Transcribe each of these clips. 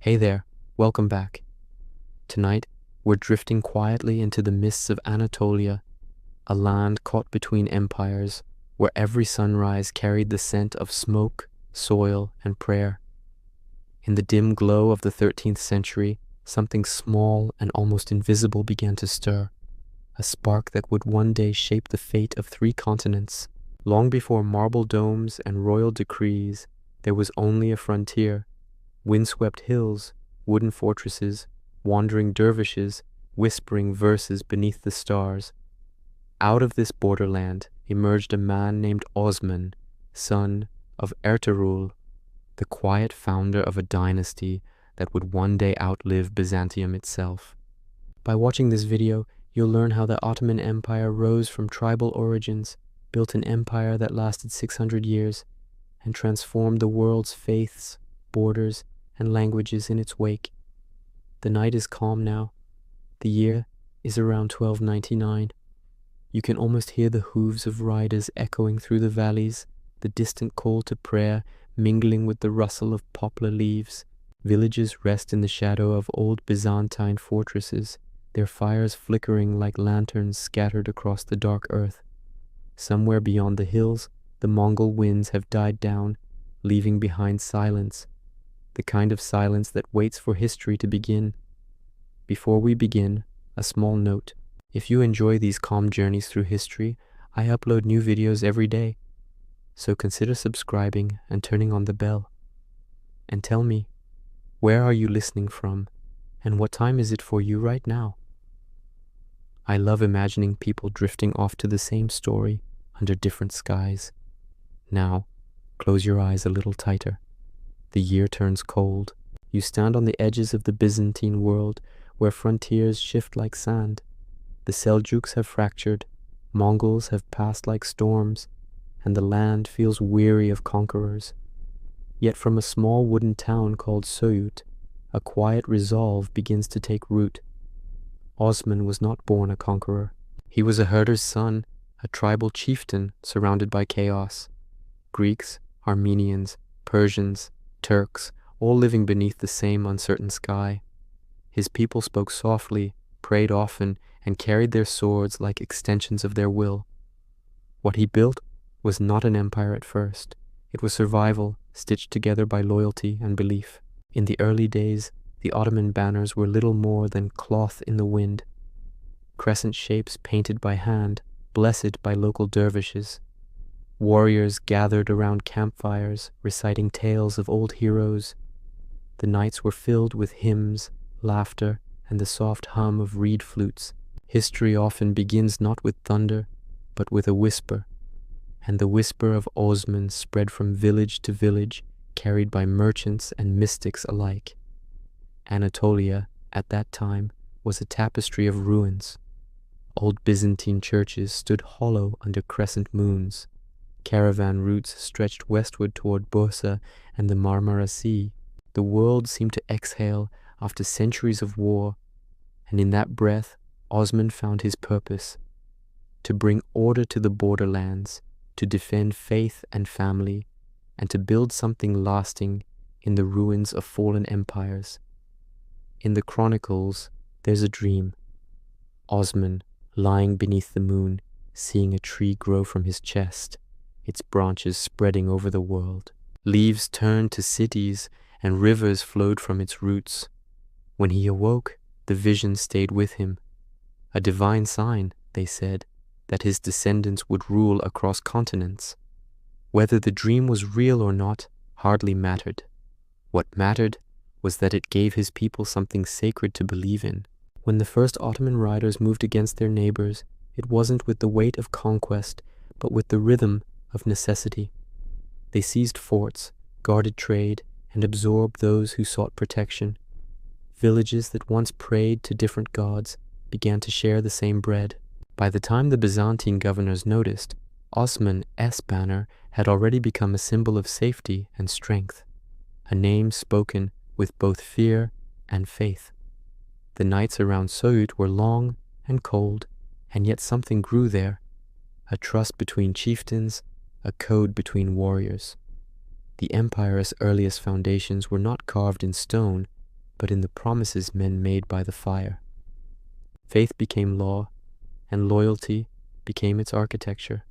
Hey there, welcome back. Tonight, we're drifting quietly into the mists of Anatolia, a land caught between empires, where every sunrise carried the scent of smoke, soil, and prayer. In the dim glow of the 13th century, something small and almost invisible began to stir, a spark that would one day shape the fate of 3 continents. Long before marble domes and royal decrees, there was only a frontier. Windswept hills, wooden fortresses, wandering dervishes, whispering verses beneath the stars. Out of this borderland emerged a man named Osman, son of Ertugrul, the quiet founder of a dynasty that would one day outlive Byzantium itself. By watching this video, you'll learn how the Ottoman Empire rose from tribal origins, built an empire that lasted 600 years, and transformed the world's faiths, borders, and languages in its wake. The night is calm now. The year is around 1299. You can almost hear the hooves of riders echoing through the valleys, the distant call to prayer mingling with the rustle of poplar leaves. Villages rest in the shadow of old Byzantine fortresses, their fires flickering like lanterns scattered across the dark earth. Somewhere beyond the hills, the Mongol winds have died down, leaving behind silence, the kind of silence that waits for history to begin. Before we begin, a small note. If you enjoy these calm journeys through history, I upload new videos every day. So consider subscribing and turning on the bell. And tell me, where are you listening from, and what time is it for you right now? I love imagining people drifting off to the same story under different skies. Now, close your eyes a little tighter. The year turns cold. You stand on the edges of the Byzantine world, where frontiers shift like sand. The Seljuks have fractured, Mongols have passed like storms, and the land feels weary of conquerors. Yet from a small wooden town called Soyut, a quiet resolve begins to take root. Osman was not born a conqueror. He was a herder's son, a tribal chieftain surrounded by chaos. Greeks, Armenians, Persians, Turks, all living beneath the same uncertain sky. His people spoke softly, prayed often, and carried their swords like extensions of their will. What he built was not an empire at first. It was survival, stitched together by loyalty and belief. In the early days, the Ottoman banners were little more than cloth in the wind, crescent shapes painted by hand, blessed by local dervishes. Warriors gathered around campfires, reciting tales of old heroes. The nights were filled with hymns, laughter, and the soft hum of reed flutes. History often begins not with thunder, but with a whisper, and the whisper of Osman spread from village to village, carried by merchants and mystics alike. Anatolia, at that time, was a tapestry of ruins. Old Byzantine churches stood hollow under crescent moons. Caravan routes stretched westward toward Bursa and the Marmara Sea. The world seemed to exhale after centuries of war, and in that breath, Osman found his purpose: to bring order to the borderlands, to defend faith and family, and to build something lasting in the ruins of fallen empires. In the chronicles, there's a dream. Osman, lying beneath the moon, seeing a tree grow from his chest, its branches spreading over the world. Leaves turned to cities, and rivers flowed from its roots. When he awoke, the vision stayed with him. A divine sign, they said, that his descendants would rule across continents. Whether the dream was real or not hardly mattered. What mattered was that it gave his people something sacred to believe in. When the first Ottoman riders moved against their neighbors, it wasn't with the weight of conquest, but with the rhythm of necessity. They seized forts, guarded trade, and absorbed those who sought protection. Villages that once prayed to different gods began to share the same bread. By the time the Byzantine governors noticed, Osman's banner had already become a symbol of safety and strength, a name spoken with both fear and faith. The nights around Soyut were long and cold, and yet something grew there, a trust between chieftains, a code between warriors. The empire's earliest foundations were not carved in stone, but in the promises men made by the fire. Faith became law, and loyalty became its architecture.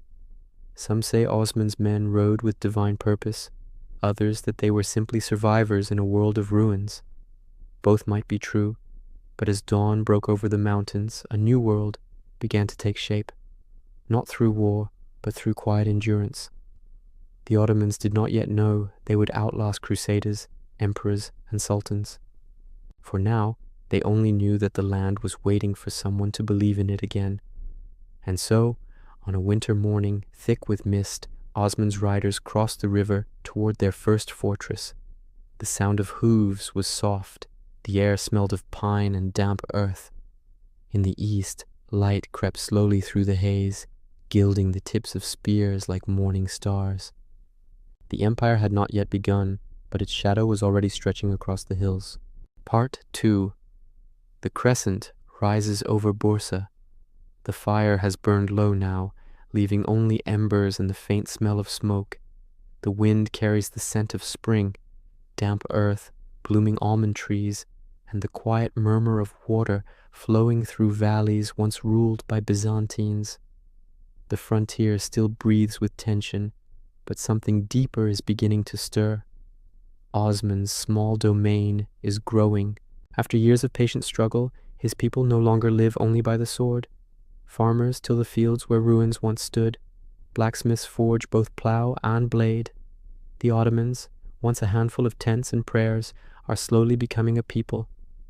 Some say Osman's men rode with divine purpose, others that they were simply survivors in a world of ruins. Both might be true, but as dawn broke over the mountains, a new world began to take shape, not through war, but through quiet endurance. The Ottomans did not yet know they would outlast crusaders, emperors, and sultans. For now, they only knew that the land was waiting for someone to believe in it again. And so, on a winter morning thick with mist, Osman's riders crossed the river toward their first fortress. The sound of hooves was soft. The air smelled of pine and damp earth. In the east, light crept slowly through the haze, gilding the tips of spears like morning stars. The empire had not yet begun, but its shadow was already stretching across the hills. Part 2. The crescent rises over Bursa. The fire has burned low now, leaving only embers and the faint smell of smoke. The wind carries the scent of spring, damp earth, blooming almond trees, and the quiet murmur of water flowing through valleys once ruled by Byzantines. The frontier still breathes with tension, but something deeper is beginning to stir. Osman's small domain is growing. After years of patient struggle, his people no longer live only by the sword. Farmers till the fields where ruins once stood. Blacksmiths forge both plow and blade. The Ottomans, once a handful of tents and prayers, are slowly becoming a people,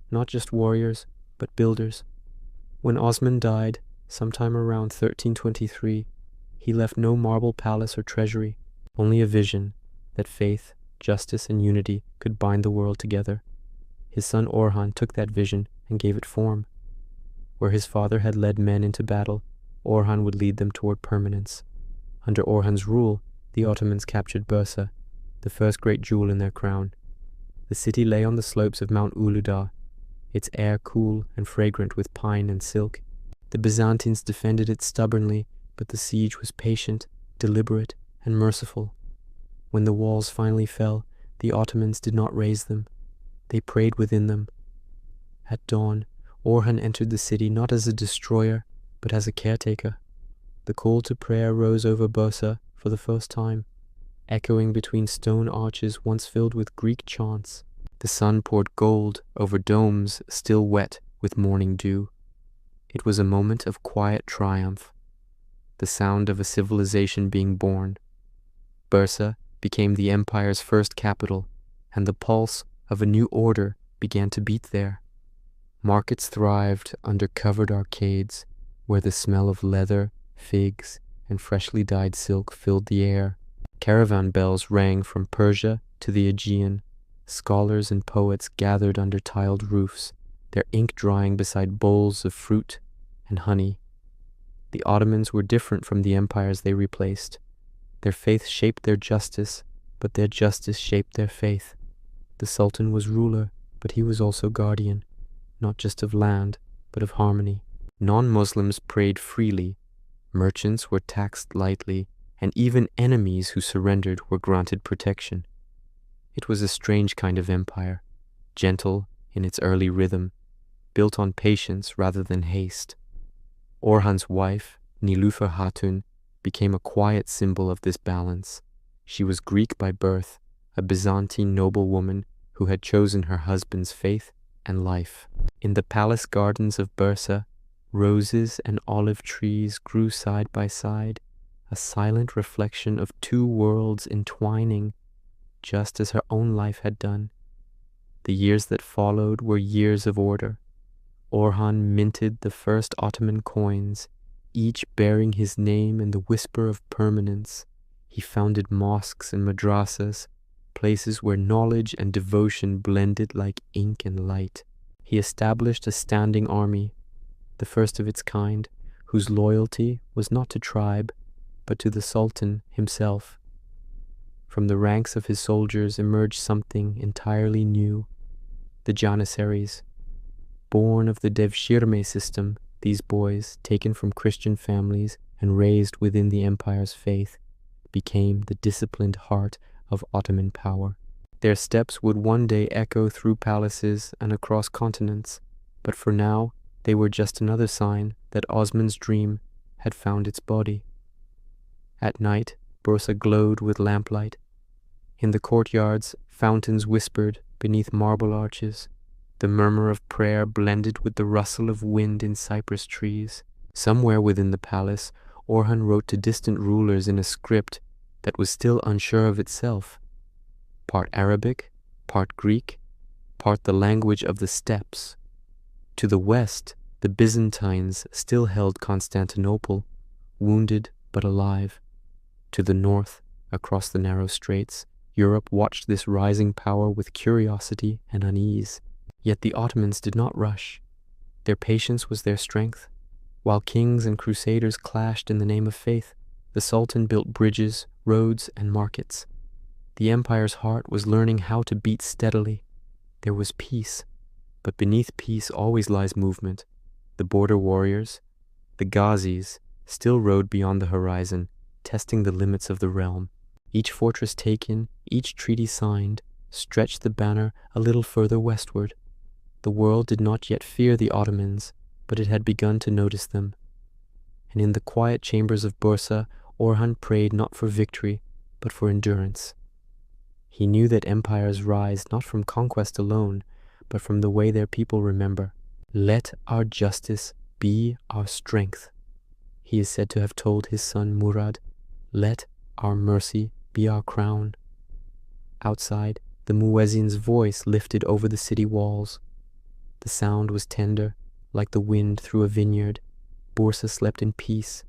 not just warriors, but builders. When Osman died, sometime around 1323, he left no marble palace or treasury, only a vision that faith, justice, and unity could bind the world together. His son Orhan took that vision and gave it form. Where his father had led men into battle, Orhan would lead them toward permanence. Under Orhan's rule, the Ottomans captured Bursa, the first great jewel in their crown. The city lay on the slopes of Mount Uludağ, its air cool and fragrant with pine and silk. The Byzantines defended it stubbornly, but the siege was patient, deliberate, and merciful. When the walls finally fell, the Ottomans did not raze them. They prayed within them. At dawn, Orhan entered the city not as a destroyer, but as a caretaker. The call to prayer rose over Bursa for the first time, echoing between stone arches once filled with Greek chants. The sun poured gold over domes still wet with morning dew. It was a moment of quiet triumph, the sound of a civilization being born. Bursa became the empire's first capital, and the pulse of a new order began to beat there. Markets thrived under covered arcades, where the smell of leather, figs, and freshly dyed silk filled the air. Caravan bells rang from Persia to the Aegean. Scholars and poets gathered under tiled roofs, their ink drying beside bowls of fruit and honey. The Ottomans were different from the empires they replaced. Their faith shaped their justice, but their justice shaped their faith. The Sultan was ruler, but he was also guardian, not just of land, but of harmony. Non-Muslims prayed freely, merchants were taxed lightly, and even enemies who surrendered were granted protection. It was a strange kind of empire, gentle in its early rhythm, built on patience rather than haste. Orhan's wife, Nilüfer Hatun, became a quiet symbol of this balance. She was Greek by birth, a Byzantine noblewoman who had chosen her husband's faith and life. In the palace gardens of Bursa, roses and olive trees grew side by side, a silent reflection of two worlds entwining, just as her own life had done. The years that followed were years of order. Orhan minted the first Ottoman coins, each bearing his name and the whisper of permanence. He founded mosques and madrasas, places where knowledge and devotion blended like ink and light. He established a standing army, the first of its kind, whose loyalty was not to tribe, but to the Sultan himself. From the ranks of his soldiers emerged something entirely new, the Janissaries. Born of the Devshirme system, these boys, taken from Christian families and raised within the empire's faith, became the disciplined heart of Ottoman power. Their steps would one day echo through palaces and across continents, but for now they were just another sign that Osman's dream had found its body. At night, Bursa glowed with lamplight. In the courtyards, fountains whispered beneath marble arches. The murmur of prayer blended with the rustle of wind in cypress trees. Somewhere within the palace, Orhan wrote to distant rulers in a script that was still unsure of itself. Part Arabic, part Greek, part the language of the steppes. To the west, the Byzantines still held Constantinople, wounded but alive. To the north, across the narrow straits, Europe watched this rising power with curiosity and unease. Yet the Ottomans did not rush. Their patience was their strength. While kings and crusaders clashed in the name of faith, the Sultan built bridges, roads, and markets. The empire's heart was learning how to beat steadily. There was peace, but beneath peace always lies movement. The border warriors, the Ghazis, still rode beyond the horizon, testing the limits of the realm. Each fortress taken, each treaty signed, stretched the banner a little further westward. The world did not yet fear the Ottomans, but it had begun to notice them. And in the quiet chambers of Bursa, Orhan prayed not for victory, but for endurance. He knew that empires rise not from conquest alone, but from the way their people remember. Let our justice be our strength, he is said to have told his son Murad. Let our mercy be our crown. Outside, the muezzin's voice lifted over the city walls. The sound was tender, like the wind through a vineyard. Bursa slept in peace,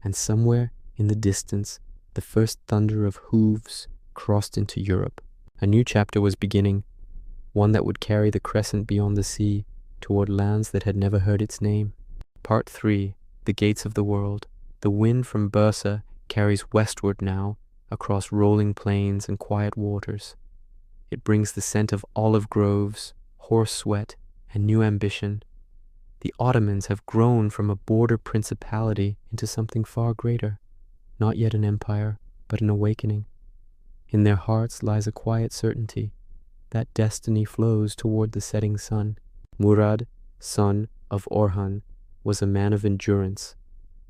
and somewhere in the distance, the first thunder of hooves crossed into Europe. A new chapter was beginning, one that would carry the crescent beyond the sea toward lands that had never heard its name. Part 3. The Gates of the World. The wind from Bursa carries westward now, across rolling plains and quiet waters. It brings the scent of olive groves, horse sweat, and new ambition. The Ottomans have grown from a border principality into something far greater, not yet an empire, but an awakening. In their hearts lies a quiet certainty. That destiny flows toward the setting sun. Murad, son of Orhan, was a man of endurance.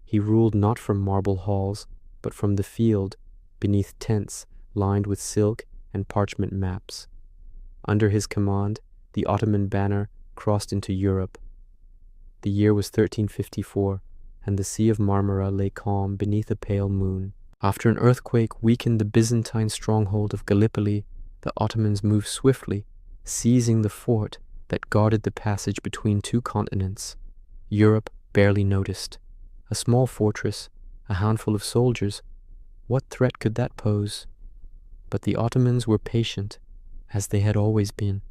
He ruled not from marble halls, but from the field, beneath tents lined with silk and parchment maps. Under his command, the Ottoman banner crossed into Europe. The year was 1354, and the Sea of Marmara lay calm beneath a pale moon. After an earthquake weakened the Byzantine stronghold of Gallipoli, the Ottomans moved swiftly, seizing the fort that guarded the passage between two continents. Europe barely noticed. A small fortress, a handful of soldiers, what threat could that pose? But the Ottomans were patient, as they had always been.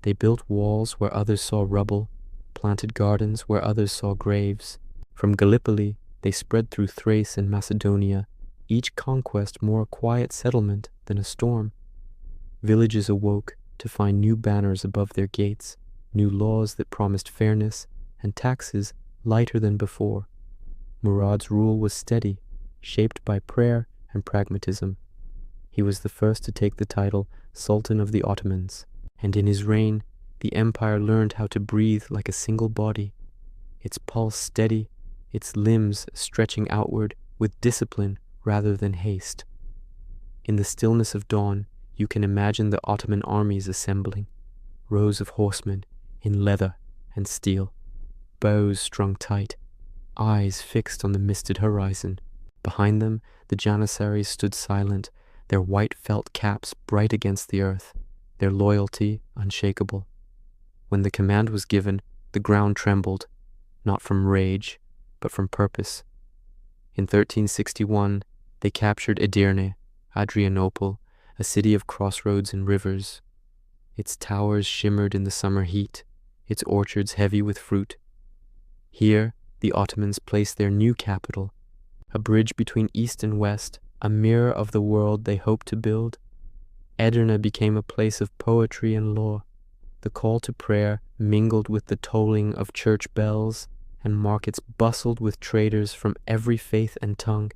They built walls where others saw rubble, planted gardens where others saw graves. From Gallipoli, they spread through Thrace and Macedonia, each conquest more a quiet settlement than a storm. Villages awoke to find new banners above their gates, new laws that promised fairness, and taxes lighter than before. Murad's rule was steady, shaped by prayer and pragmatism. He was the first to take the title Sultan of the Ottomans, and in his reign, the empire learned how to breathe like a single body, its pulse steady, its limbs stretching outward with discipline rather than haste. In the stillness of dawn, you can imagine the Ottoman armies assembling, rows of horsemen in leather and steel, bows strung tight, eyes fixed on the misted horizon. Behind them, the Janissaries stood silent, their white felt caps bright against the earth, their loyalty unshakable. When the command was given, the ground trembled, not from rage, but from purpose. In 1361, they captured Edirne, Adrianople, a city of crossroads and rivers. Its towers shimmered in the summer heat, its orchards heavy with fruit. Here, the Ottomans placed their new capital, a bridge between east and west, a mirror of the world they hoped to build. Edirne became a place of poetry and law. The call to prayer mingled with the tolling of church bells, and markets bustled with traders from every faith and tongue.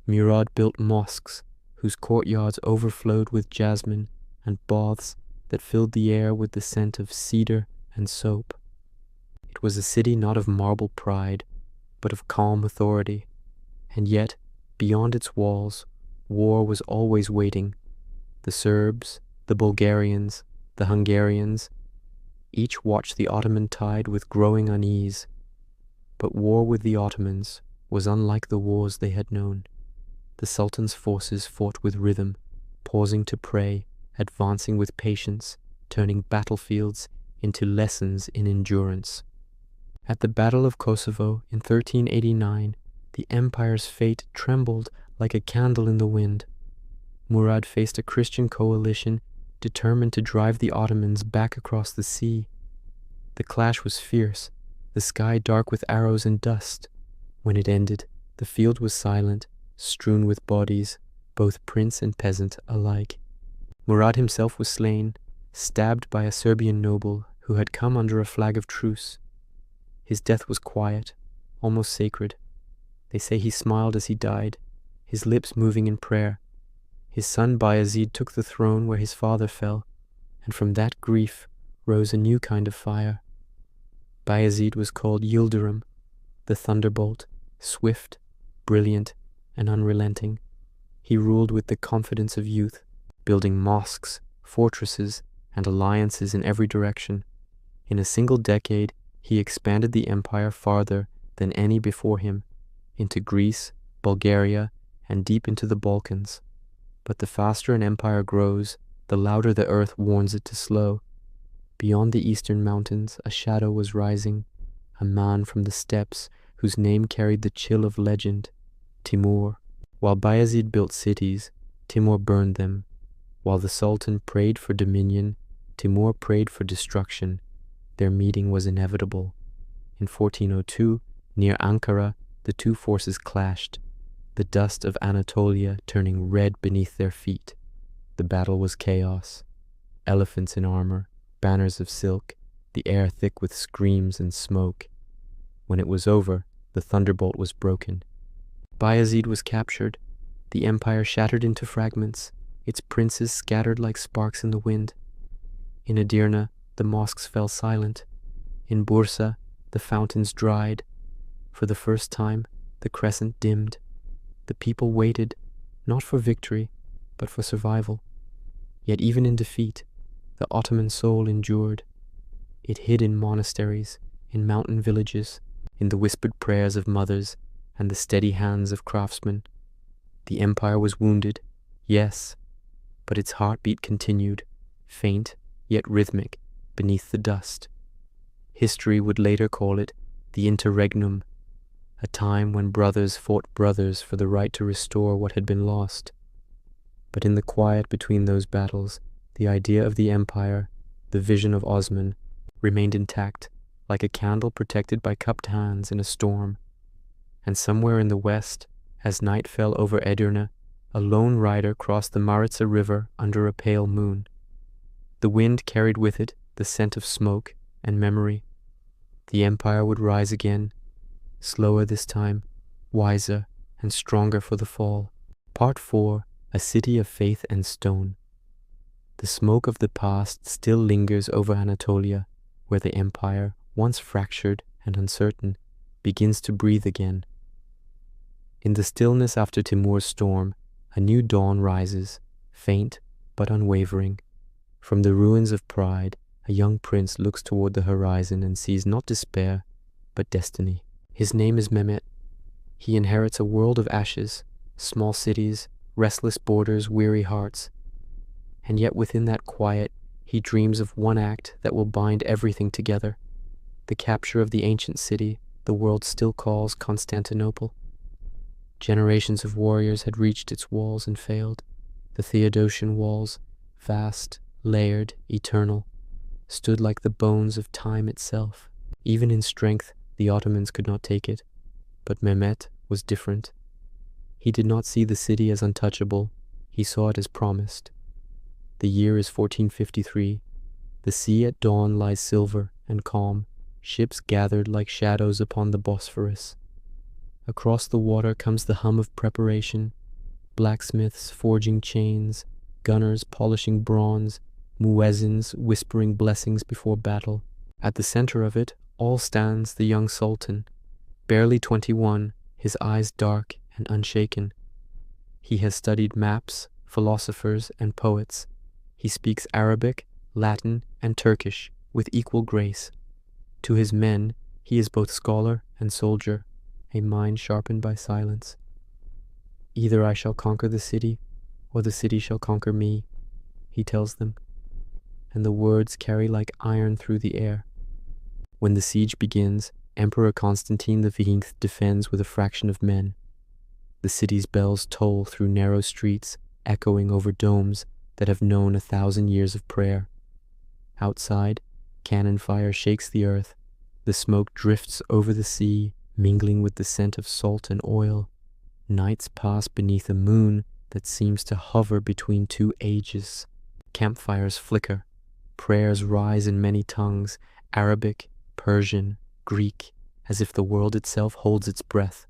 Murad built mosques, whose courtyards overflowed with jasmine, and baths that filled the air with the scent of cedar and soap. It was a city not of marble pride, but of calm authority, and yet, beyond its walls, war was always waiting. The Serbs, the Bulgarians, the Hungarians, each watched the Ottoman tide with growing unease. But war with the Ottomans was unlike the wars they had known. The Sultan's forces fought with rhythm, pausing to pray, advancing with patience, turning battlefields into lessons in endurance. At the Battle of Kosovo in 1389, the empire's fate trembled like a candle in the wind. Murad faced a Christian coalition determined to drive the Ottomans back across the sea. The clash was fierce, the sky dark with arrows and dust. When it ended, the field was silent, strewn with bodies, both prince and peasant alike. Murad himself was slain, stabbed by a Serbian noble who had come under a flag of truce. His death was quiet, almost sacred. They say he smiled as he died, his lips moving in prayer. His son Bayezid took the throne where his father fell, and from that grief rose a new kind of fire. Bayezid was called Yildirim, the thunderbolt, swift, brilliant, and unrelenting. He ruled with the confidence of youth, building mosques, fortresses, and alliances in every direction. In a single decade, he expanded the empire farther than any before him, into Greece, Bulgaria, and deep into the Balkans. But the faster an empire grows, the louder the earth warns it to slow. Beyond the eastern mountains, a shadow was rising, a man from the steppes whose name carried the chill of legend, Timur. While Bayezid built cities, Timur burned them. While the Sultan prayed for dominion, Timur prayed for destruction. Their meeting was inevitable. In 1402, near Ankara, the two forces clashed, the dust of Anatolia turning red beneath their feet. The battle was chaos. Elephants in armor, banners of silk, the air thick with screams and smoke. When it was over, the thunderbolt was broken. Bayezid was captured, the empire shattered into fragments, its princes scattered like sparks in the wind. In Edirne, the mosques fell silent. In Bursa, the fountains dried. For the first time, the crescent dimmed. The people waited, not for victory, but for survival. Yet even in defeat, the Ottoman soul endured. It hid in monasteries, in mountain villages, in the whispered prayers of mothers and the steady hands of craftsmen. The empire was wounded, yes, but its heartbeat continued, faint yet rhythmic, beneath the dust. History would later call it the interregnum, a time when brothers fought brothers for the right to restore what had been lost. But in the quiet between those battles, the idea of the empire, the vision of Osman, remained intact, like a candle protected by cupped hands in a storm. And somewhere in the west, as night fell over Edirne, a lone rider crossed the Maritsa River under a pale moon. The wind carried with it the scent of smoke and memory. The empire would rise again, slower this time, wiser and stronger for the fall. Part 4, A City of Faith and Stone. The smoke of the past still lingers over Anatolia, where the empire, once fractured and uncertain, begins to breathe again. In the stillness after Timur's storm, a new dawn rises, faint but unwavering. From the ruins of pride, a young prince looks toward the horizon and sees not despair, but destiny. His name is Mehmet. He inherits a world of ashes, small cities, restless borders, weary hearts. And yet within that quiet, he dreams of one act that will bind everything together. The capture of the ancient city the world still calls Constantinople. Generations of warriors had reached its walls and failed. The Theodosian walls, vast, layered, eternal, stood like the bones of time itself. Even in strength, the Ottomans could not take it. But Mehmet was different. He did not see the city as untouchable. He saw it as promised. The year is 1453. The sea at dawn lies silver and calm, ships gathered like shadows upon the Bosphorus. Across the water comes the hum of preparation, blacksmiths forging chains, gunners polishing bronze, muezzins whispering blessings before battle. At the center of it all stands the young sultan, barely 21, his eyes dark and unshaken. He has studied maps, philosophers, and poets. He speaks Arabic, Latin, and Turkish with equal grace. To his men, he is both scholar and soldier, a mind sharpened by silence. Either I shall conquer the city, or the city shall conquer me, he tells them, and the words carry like iron through the air. When the siege begins, Emperor Constantine the XV defends with a fraction of men. The city's bells toll through narrow streets, echoing over domes that have known 1,000 years of prayer. Outside, cannon fire shakes the earth. The smoke drifts over the sea, mingling with the scent of salt and oil. Nights pass beneath a moon that seems to hover between two ages. Campfires flicker. Prayers rise in many tongues, Arabic, Persian, Greek, as if the world itself holds its breath.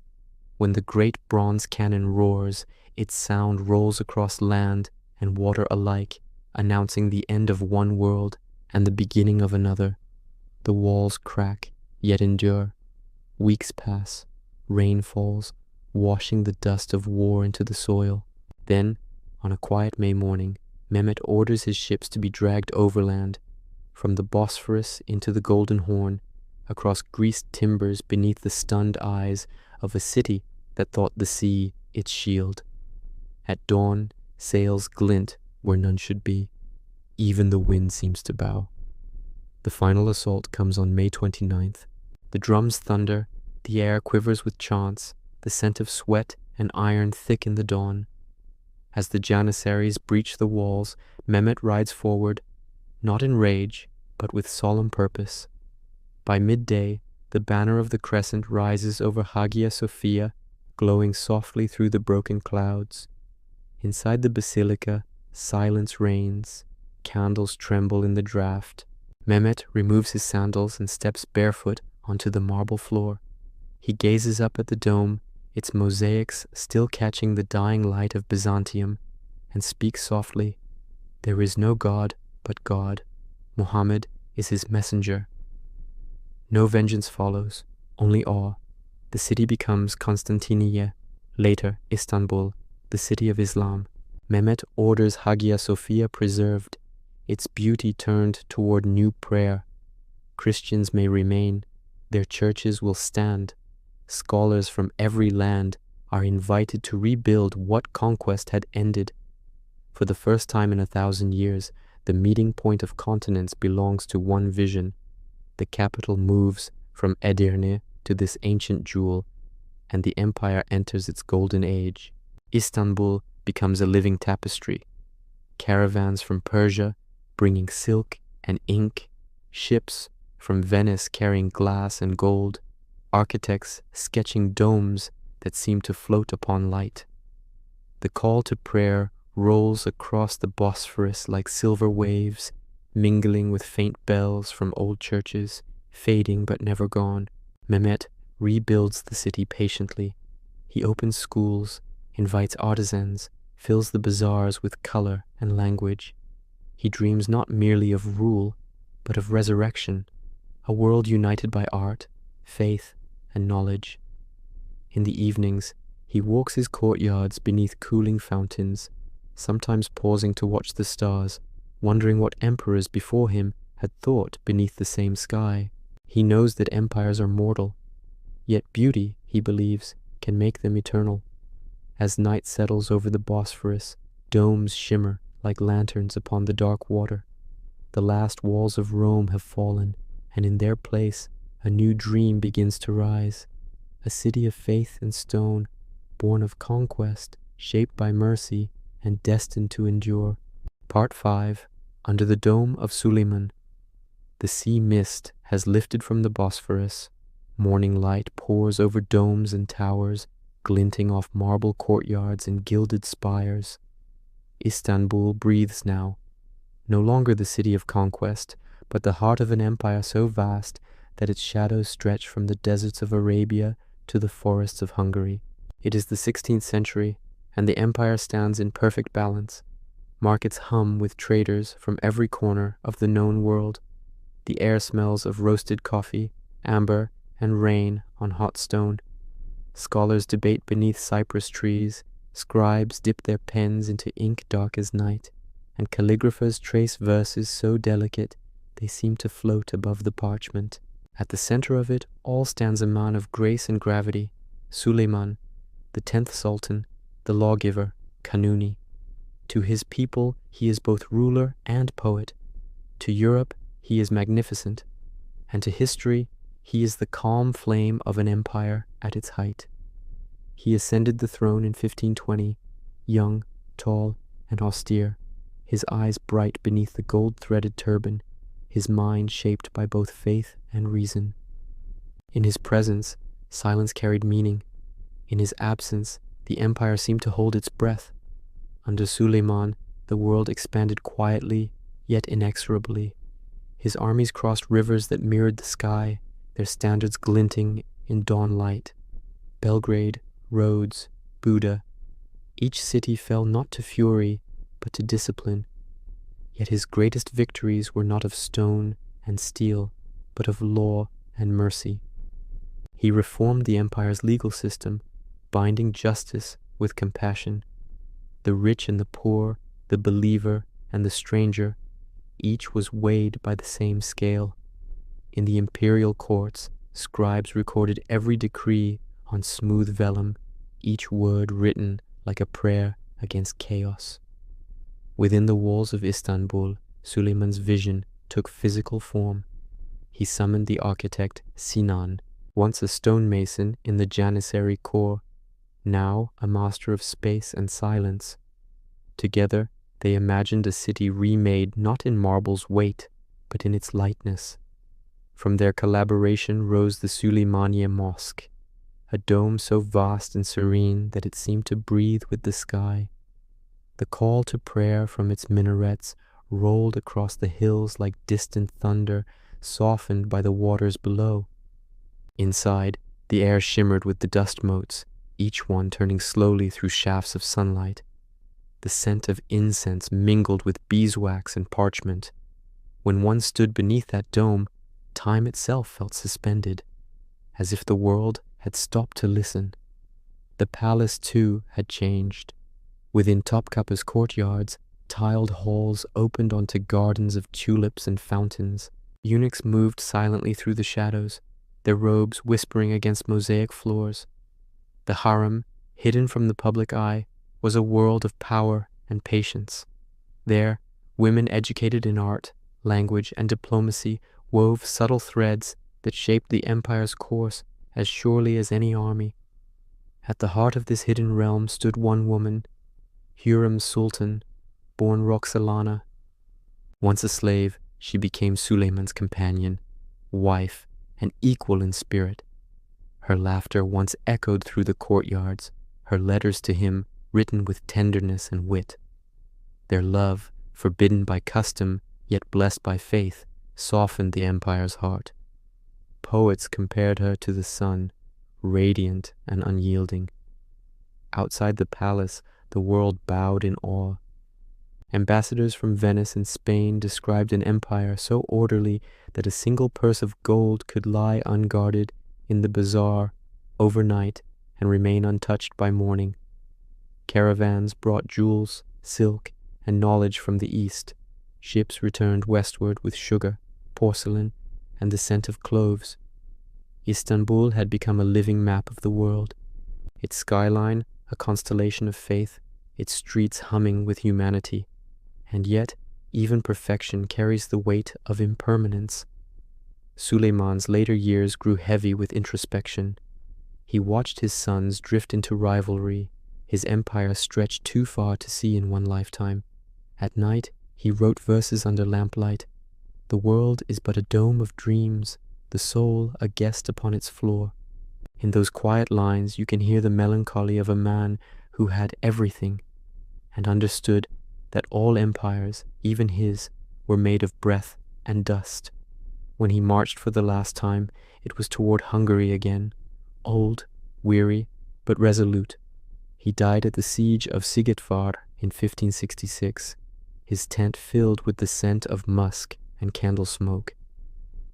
When the great bronze cannon roars, its sound rolls across land and water alike, announcing the end of one world and the beginning of another. The walls crack, yet endure. Weeks pass, rain falls, washing the dust of war into the soil. Then, on a quiet May morning, Mehmet orders his ships to be dragged overland, from the Bosphorus into the Golden Horn, across greased timbers beneath the stunned eyes of a city that thought the sea its shield. At dawn, sails glint where none should be. Even the wind seems to bow. The final assault comes on May 29th. The drums thunder, the air quivers with chants, the scent of sweat and iron thick in the dawn. As the Janissaries breach the walls, Mehmet rides forward, not in rage, but with solemn purpose. By midday, the banner of the crescent rises over Hagia Sophia, glowing softly through the broken clouds. Inside the basilica, silence reigns. Candles tremble in the draught. Mehmet removes his sandals and steps barefoot onto the marble floor. He gazes up at the dome, its mosaics still catching the dying light of Byzantium, and speaks softly, "There is no God but God. Muhammad is his messenger." No vengeance follows, only awe. The city becomes Constantiniye, later Istanbul, the city of Islam. Mehmet orders Hagia Sophia preserved, its beauty turned toward new prayer. Christians may remain, their churches will stand. Scholars from every land are invited to rebuild what conquest had ended. For the first time in 1,000 years, the meeting point of continents belongs to one vision. The capital moves from Edirne to this ancient jewel, and the empire enters its golden age. Istanbul becomes a living tapestry. Caravans from Persia bringing silk and ink, ships from Venice carrying glass and gold, architects sketching domes that seem to float upon light. The call to prayer rolls across the Bosphorus like silver waves, mingling with faint bells from old churches, fading but never gone. Mehmet rebuilds the city patiently. He opens schools, invites artisans, fills the bazaars with color and language. He dreams not merely of rule, but of resurrection, a world united by art, faith, and knowledge. In the evenings, he walks his courtyards beneath cooling fountains, sometimes pausing to watch the stars, wondering what emperors before him had thought beneath the same sky. He knows that empires are mortal, yet beauty, he believes, can make them eternal. As night settles over the Bosphorus, domes shimmer like lanterns upon the dark water. The last walls of Rome have fallen, and in their place a new dream begins to rise, a city of faith and stone, born of conquest, shaped by mercy, and destined to endure. Part 5. Under the Dome of Suleiman. The sea mist has lifted from the Bosphorus. Morning light pours over domes and towers, glinting off marble courtyards and gilded spires. Istanbul breathes now, no longer the city of conquest, but the heart of an empire so vast that its shadows stretch from the deserts of Arabia to the forests of Hungary. It is the 16th century, and the empire stands in perfect balance. Markets hum with traders from every corner of the known world. The air smells of roasted coffee, amber, and rain on hot stone. Scholars debate beneath cypress trees, scribes dip their pens into ink dark as night, and calligraphers trace verses so delicate they seem to float above the parchment. At the center of it all stands a man of grace and gravity, Suleiman, the 10th Sultan, the lawgiver, Kanuni. To his people he is both ruler and poet. To Europe he is magnificent, and to history he is the calm flame of an empire at its height. He ascended the throne in 1520, young, tall, and austere, his eyes bright beneath the gold-threaded turban, his mind shaped by both faith and reason. In his presence, silence carried meaning. In his absence, the empire seemed to hold its breath. Under Suleiman, the world expanded quietly, yet inexorably. His armies crossed rivers that mirrored the sky, their standards glinting in dawn light. Belgrade, Rhodes, Buda. Each city fell not to fury, but to discipline. Yet his greatest victories were not of stone and steel, but of law and mercy. He reformed the empire's legal system, binding justice with compassion. The rich and the poor, the believer and the stranger, each was weighed by the same scale. In the imperial courts, scribes recorded every decree on smooth vellum, each word written like a prayer against chaos. Within the walls of Istanbul, Suleiman's vision took physical form. He summoned the architect Sinan, once a stonemason in the Janissary Corps, now a master of space and silence. Together, they imagined a city remade not in marble's weight, but in its lightness. From their collaboration rose the Suleymaniye Mosque, a dome so vast and serene that it seemed to breathe with the sky. The call to prayer from its minarets rolled across the hills like distant thunder, softened by the waters below. Inside, the air shimmered with the dust motes, each one turning slowly through shafts of sunlight. The scent of incense mingled with beeswax and parchment. When one stood beneath that dome, time itself felt suspended, as if the world had stopped to listen. The palace, too, had changed. Within Topkapı's courtyards, tiled halls opened onto gardens of tulips and fountains. Eunuchs moved silently through the shadows, their robes whispering against mosaic floors. The harem, hidden from the public eye, was a world of power and patience. There, women educated in art, language, and diplomacy wove subtle threads that shaped the empire's course as surely as any army. At the heart of this hidden realm stood one woman, Hürrem Sultan, born Roxolana. Once a slave, she became Suleiman's companion, wife, and equal in spirit. Her laughter once echoed through the courtyards, her letters to him written with tenderness and wit. Their love, forbidden by custom, yet blessed by faith, softened the empire's heart. Poets compared her to the sun, radiant and unyielding. Outside the palace, the world bowed in awe. Ambassadors from Venice and Spain described an empire so orderly that a single purse of gold could lie unguarded in the bazaar overnight and remain untouched by morning. Caravans brought jewels, silk, and knowledge from the east. Ships returned westward with sugar, porcelain, and the scent of cloves. Istanbul had become a living map of the world, its skyline a constellation of faith, its streets humming with humanity. And yet, even perfection carries the weight of impermanence. Suleiman's later years grew heavy with introspection. He watched his sons drift into rivalry, his empire stretched too far to see in one lifetime. At night, he wrote verses under lamplight. The world is but a dome of dreams, the soul a guest upon its floor. In those quiet lines you can hear the melancholy of a man who had everything, and understood that all empires, even his, were made of breath and dust. When he marched for the last time, it was toward Hungary again, old, weary, but resolute. He died at the siege of Sigetvar in 1566, his tent filled with the scent of musk and candle smoke.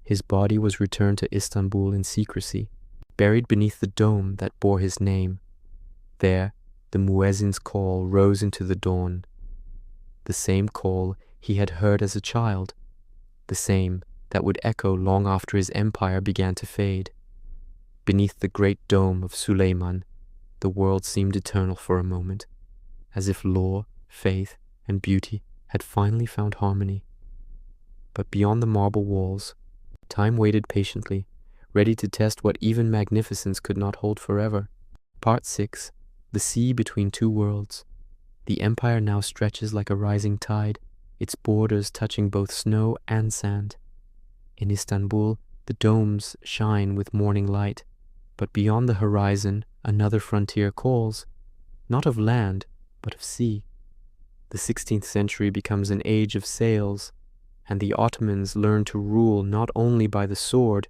His body was returned to Istanbul in secrecy, buried beneath the dome that bore his name. There, the muezzin's call rose into the dawn. The same call he had heard as a child, the same that would echo long after his empire began to fade. Beneath the great dome of Suleiman, the world seemed eternal for a moment, as if law, faith, and beauty had finally found harmony. But beyond the marble walls, time waited patiently, ready to test what even magnificence could not hold forever. Part 6. The Sea Between Two Worlds. The empire now stretches like a rising tide, its borders touching both snow and sand. In Istanbul, the domes shine with morning light, but beyond the horizon, another frontier calls, not of land, but of sea. The 16th century becomes an age of sails, and the Ottomans learn to rule not only by the sword,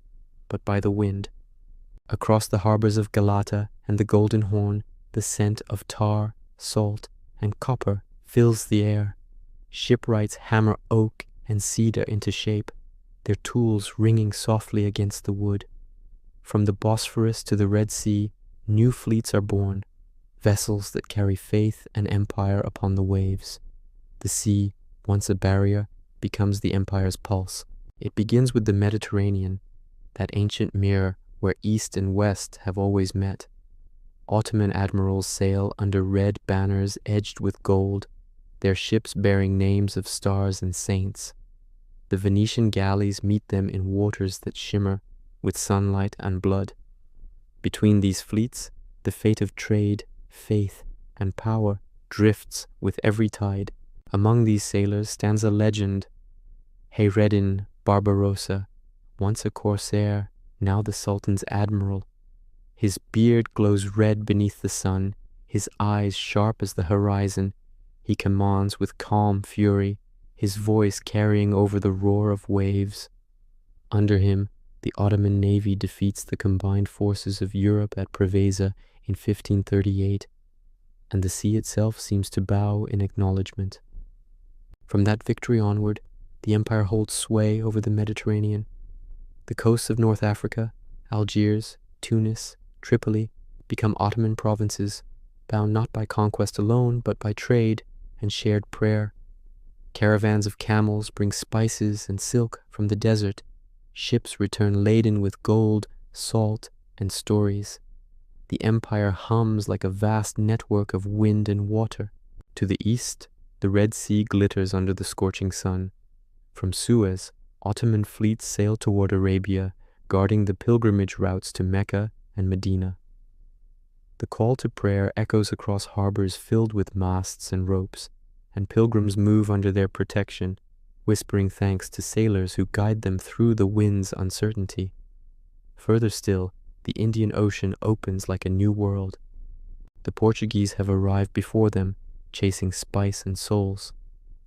but by the wind. Across the harbors of Galata and the Golden Horn, the scent of tar, salt, and copper fills the air. Shipwrights hammer oak and cedar into shape, their tools ringing softly against the wood. From the Bosphorus to the Red Sea, new fleets are born, vessels that carry faith and empire upon the waves. The sea, once a barrier, becomes the empire's pulse. It begins with the Mediterranean, that ancient mirror where East and West have always met. Ottoman admirals sail under red banners edged with gold, their ships bearing names of stars and saints. The Venetian galleys meet them in waters that shimmer with sunlight and blood. Between these fleets, the fate of trade, faith, and power drifts with every tide. Among these sailors stands a legend, Hayreddin Barbarossa, once a corsair, now the Sultan's admiral. His beard glows red beneath the sun, his eyes sharp as the horizon. He commands with calm fury, his voice carrying over the roar of waves. Under him, the Ottoman navy defeats the combined forces of Europe at Preveza in 1538, and the sea itself seems to bow in acknowledgement. From that victory onward, the empire holds sway over the Mediterranean. The coasts of North Africa, Algiers, Tunis, Tripoli, become Ottoman provinces, bound not by conquest alone, but by trade and shared prayer. Caravans of camels bring spices and silk from the desert. Ships return laden with gold, salt, and stories. The empire hums like a vast network of wind and water. To the east, the Red Sea glitters under the scorching sun. From Suez, Ottoman fleets sail toward Arabia, guarding the pilgrimage routes to Mecca and Medina. The call to prayer echoes across harbors filled with masts and ropes, and pilgrims move under their protection, whispering thanks to sailors who guide them through the wind's uncertainty. Further still, the Indian Ocean opens like a new world. The Portuguese have arrived before them, chasing spice and souls.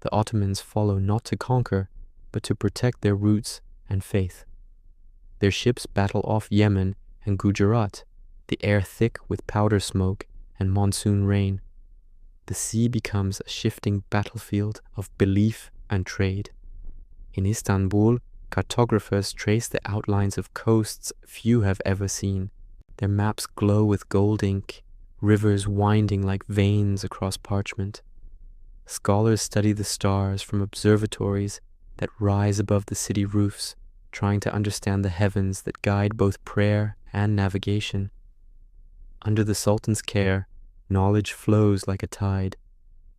The Ottomans follow not to conquer, but to protect their roots and faith. Their ships battle off Yemen and Gujarat, the air thick with powder smoke and monsoon rain. The sea becomes a shifting battlefield of belief and trade. In Istanbul, cartographers trace the outlines of coasts few have ever seen. Their maps glow with gold ink, rivers winding like veins across parchment. Scholars study the stars from observatories that rise above the city roofs, trying to understand the heavens that guide both prayer and navigation. Under the Sultan's care, knowledge flows like a tide,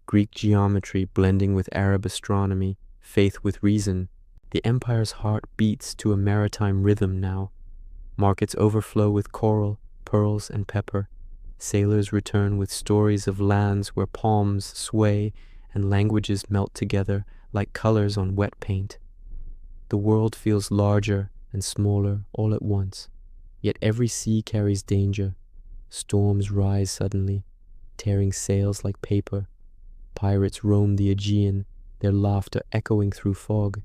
Greek geometry blending with Arab astronomy, faith with reason. The empire's heart beats to a maritime rhythm now. Markets overflow with coral, pearls, and pepper. Sailors return with stories of lands where palms sway and languages melt together like colors on wet paint. The world feels larger and smaller all at once, yet every sea carries danger. Storms rise suddenly, tearing sails like paper. Pirates roam the Aegean, their laughter echoing through fog.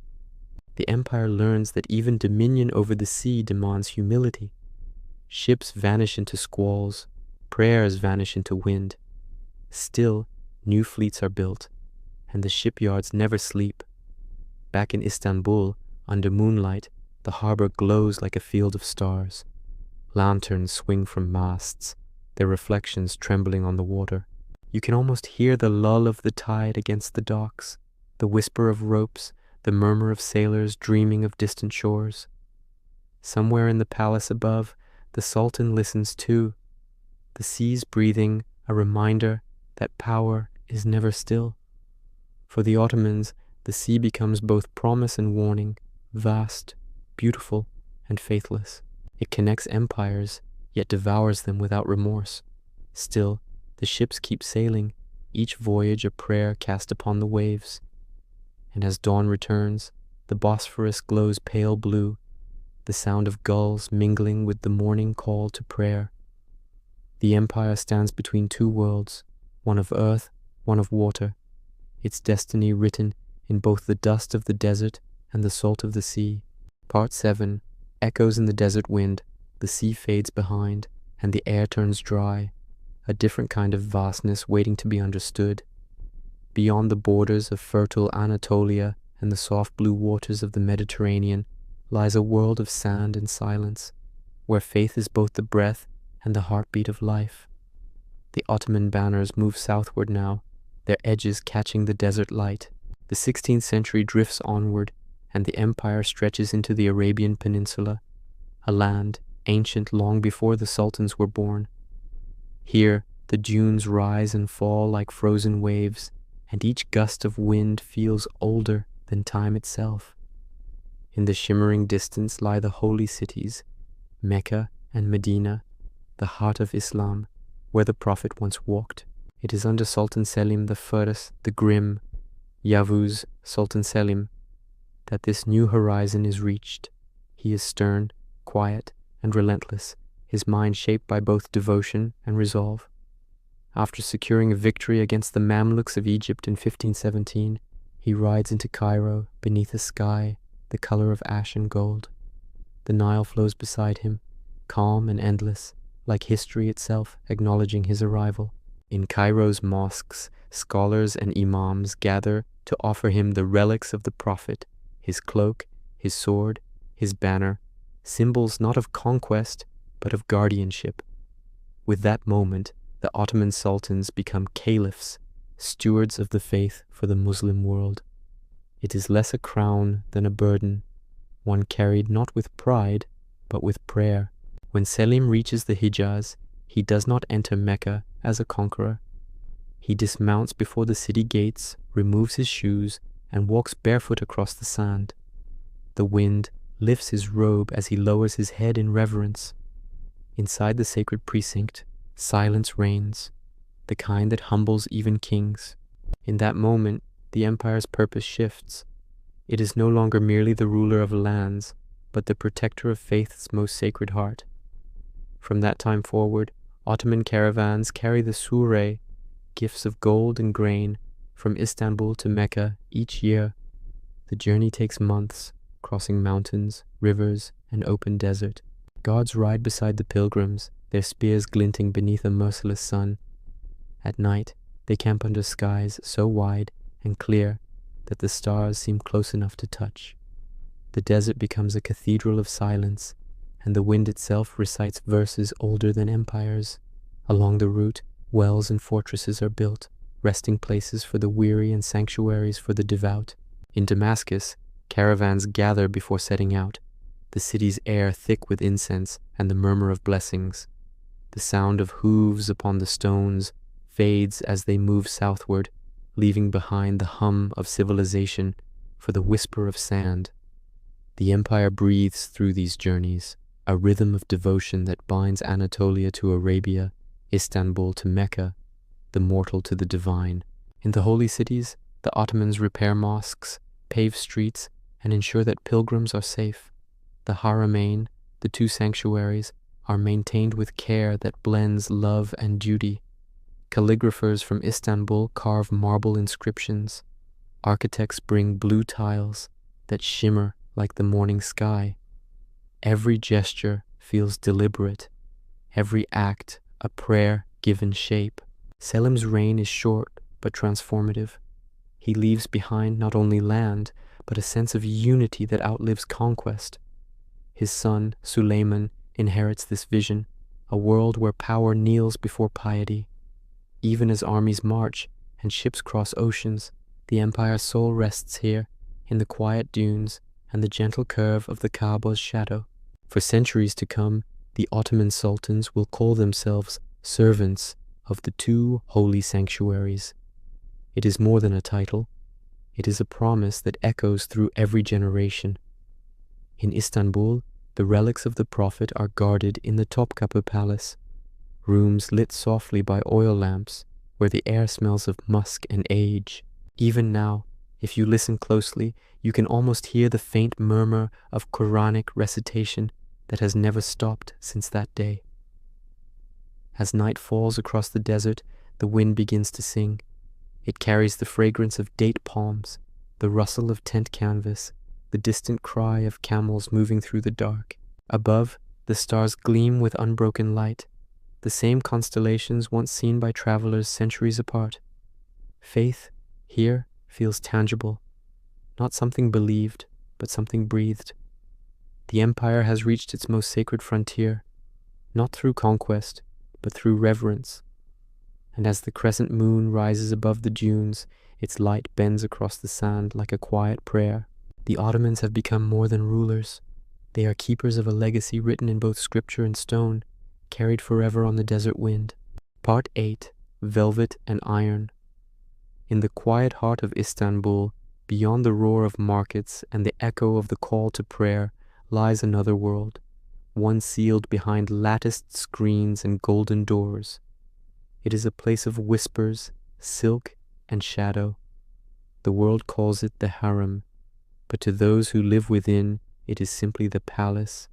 The empire learns that even dominion over the sea demands humility. Ships vanish into squalls, prayers vanish into wind. Still, new fleets are built, and the shipyards never sleep. Back in Istanbul, under moonlight, the harbor glows like a field of stars. Lanterns swing from masts, their reflections trembling on the water. You can almost hear the lull of the tide against the docks, the whisper of ropes, the murmur of sailors dreaming of distant shores. Somewhere in the palace above, the Sultan listens too, the seas breathing, a reminder that power is never still. For the Ottomans, the sea becomes both promise and warning, vast, beautiful, and faithless. It connects empires, yet devours them without remorse. Still, the ships keep sailing, each voyage a prayer cast upon the waves. And as dawn returns, the Bosphorus glows pale blue, the sound of gulls mingling with the morning call to prayer. The empire stands between two worlds, one of earth, one of water, its destiny written in both the dust of the desert and the salt of the sea. Part 7. Echoes in the desert wind, the sea fades behind, and the air turns dry, a different kind of vastness waiting to be understood. Beyond the borders of fertile Anatolia and the soft blue waters of the Mediterranean lies a world of sand and silence, where faith is both the breath and the heartbeat of life. The Ottoman banners move southward now, their edges catching the desert light. The 16th century drifts onward, and the empire stretches into the Arabian Peninsula, a land ancient long before the sultans were born. Here, the dunes rise and fall like frozen waves, and each gust of wind feels older than time itself. In the shimmering distance lie the holy cities, Mecca and Medina, the heart of Islam, where the Prophet once walked. It is under Sultan Selim I, the grim, Yavuz Sultan Selim, that this new horizon is reached. He is stern, quiet, and relentless, his mind shaped by both devotion and resolve. After securing a victory against the Mamluks of Egypt in 1517, he rides into Cairo beneath a sky the color of ash and gold. The Nile flows beside him, calm and endless, like history itself acknowledging his arrival. In Cairo's mosques, scholars and imams gather to offer him the relics of the Prophet, his cloak, his sword, his banner, symbols not of conquest, but of guardianship. With that moment, the Ottoman sultans become caliphs, stewards of the faith for the Muslim world. It is less a crown than a burden, one carried not with pride, but with prayer. When Selim reaches the Hijaz, he does not enter Mecca as a conqueror. He dismounts before the city gates, removes his shoes, and walks barefoot across the sand. The wind lifts his robe as he lowers his head in reverence. Inside the sacred precinct, silence reigns, the kind that humbles even kings. In that moment, the empire's purpose shifts. It is no longer merely the ruler of lands, but the protector of faith's most sacred heart. From that time forward, Ottoman caravans carry the sureh, gifts of gold and grain, from Istanbul to Mecca each year. The journey takes months, crossing mountains, rivers, and open desert. Guards ride beside the pilgrims, their spears glinting beneath a merciless sun. At night, they camp under skies so wide and clear that the stars seem close enough to touch. The desert becomes a cathedral of silence, and the wind itself recites verses older than empires. Along the route, wells and fortresses are built, resting places for the weary and sanctuaries for the devout. In Damascus, caravans gather before setting out, the city's air thick with incense and the murmur of blessings. The sound of hooves upon the stones fades as they move southward, leaving behind the hum of civilization for the whisper of sand. The empire breathes through these journeys, a rhythm of devotion that binds Anatolia to Arabia, Istanbul to Mecca, the mortal to the divine. In the holy cities, the Ottomans repair mosques, pave streets, and ensure that pilgrims are safe. The Haramain, the two sanctuaries, are maintained with care that blends love and duty. Calligraphers from Istanbul carve marble inscriptions. Architects bring blue tiles that shimmer like the morning sky. Every gesture feels deliberate, every act a prayer given shape. Selim's reign is short but transformative. He leaves behind not only land, but a sense of unity that outlives conquest. His son, Suleiman, inherits this vision, a world where power kneels before piety. Even as armies march and ships cross oceans, the empire's soul rests here, in the quiet dunes and the gentle curve of the Kaaba's shadow. For centuries to come, the Ottoman sultans will call themselves servants of the two holy sanctuaries. It is more than a title. It is a promise that echoes through every generation. In Istanbul, the relics of the Prophet are guarded in the Topkapı Palace, rooms lit softly by oil lamps, where the air smells of musk and age. Even now, if you listen closely, you can almost hear the faint murmur of Quranic recitation that has never stopped since that day. As night falls across the desert, the wind begins to sing. It carries the fragrance of date palms, the rustle of tent canvas, the distant cry of camels moving through the dark. Above, the stars gleam with unbroken light, the same constellations once seen by travelers centuries apart. Faith, here, feels tangible, not something believed, but something breathed. The empire has reached its most sacred frontier, not through conquest, but through reverence. And as the crescent moon rises above the dunes, its light bends across the sand like a quiet prayer. The Ottomans have become more than rulers. They are keepers of a legacy written in both scripture and stone, carried forever on the desert wind. Part 8. Velvet and Iron. In the quiet heart of Istanbul, beyond the roar of markets and the echo of the call to prayer, lies another world, one sealed behind latticed screens and golden doors. It is a place of whispers, silk, and shadow. The world calls it the harem, but to those who live within, it is simply the palace,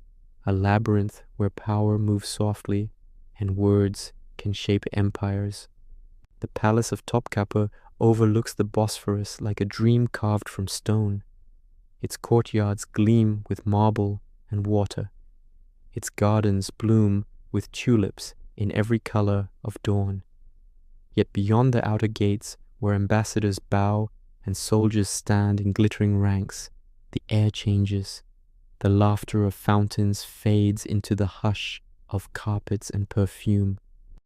a labyrinth where power moves softly and words can shape empires. The palace of Topkapı overlooks the Bosphorus like a dream carved from stone. Its courtyards gleam with marble and water. Its gardens bloom with tulips in every color of dawn. Yet beyond the outer gates, where ambassadors bow and soldiers stand in glittering ranks, the air changes. The laughter of fountains fades into the hush of carpets and perfume.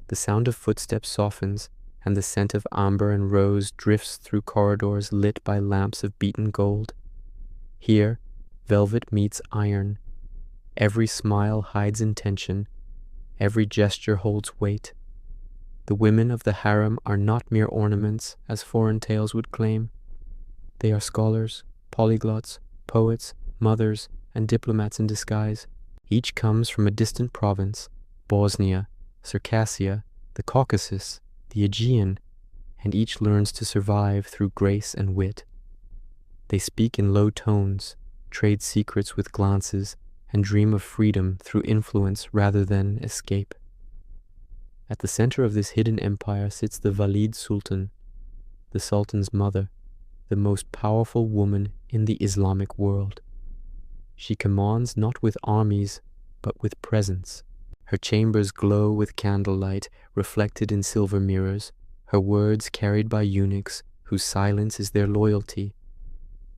The sound of footsteps softens, and the scent of amber and rose drifts through corridors lit by lamps of beaten gold. Here, velvet meets iron. Every smile hides intention. Every gesture holds weight. The women of the harem are not mere ornaments, as foreign tales would claim. They are scholars, polyglots, poets, mothers, and diplomats in disguise. Each comes from a distant province, Bosnia, Circassia, the Caucasus, the Aegean, and each learns to survive through grace and wit. They speak in low tones, trade secrets with glances, and dream of freedom through influence rather than escape. At the center of this hidden empire sits the Valid Sultan, the Sultan's mother, the most powerful woman in the Islamic world. She commands not with armies, but with presence. Her chambers glow with candlelight reflected in silver mirrors, her words carried by eunuchs whose silence is their loyalty.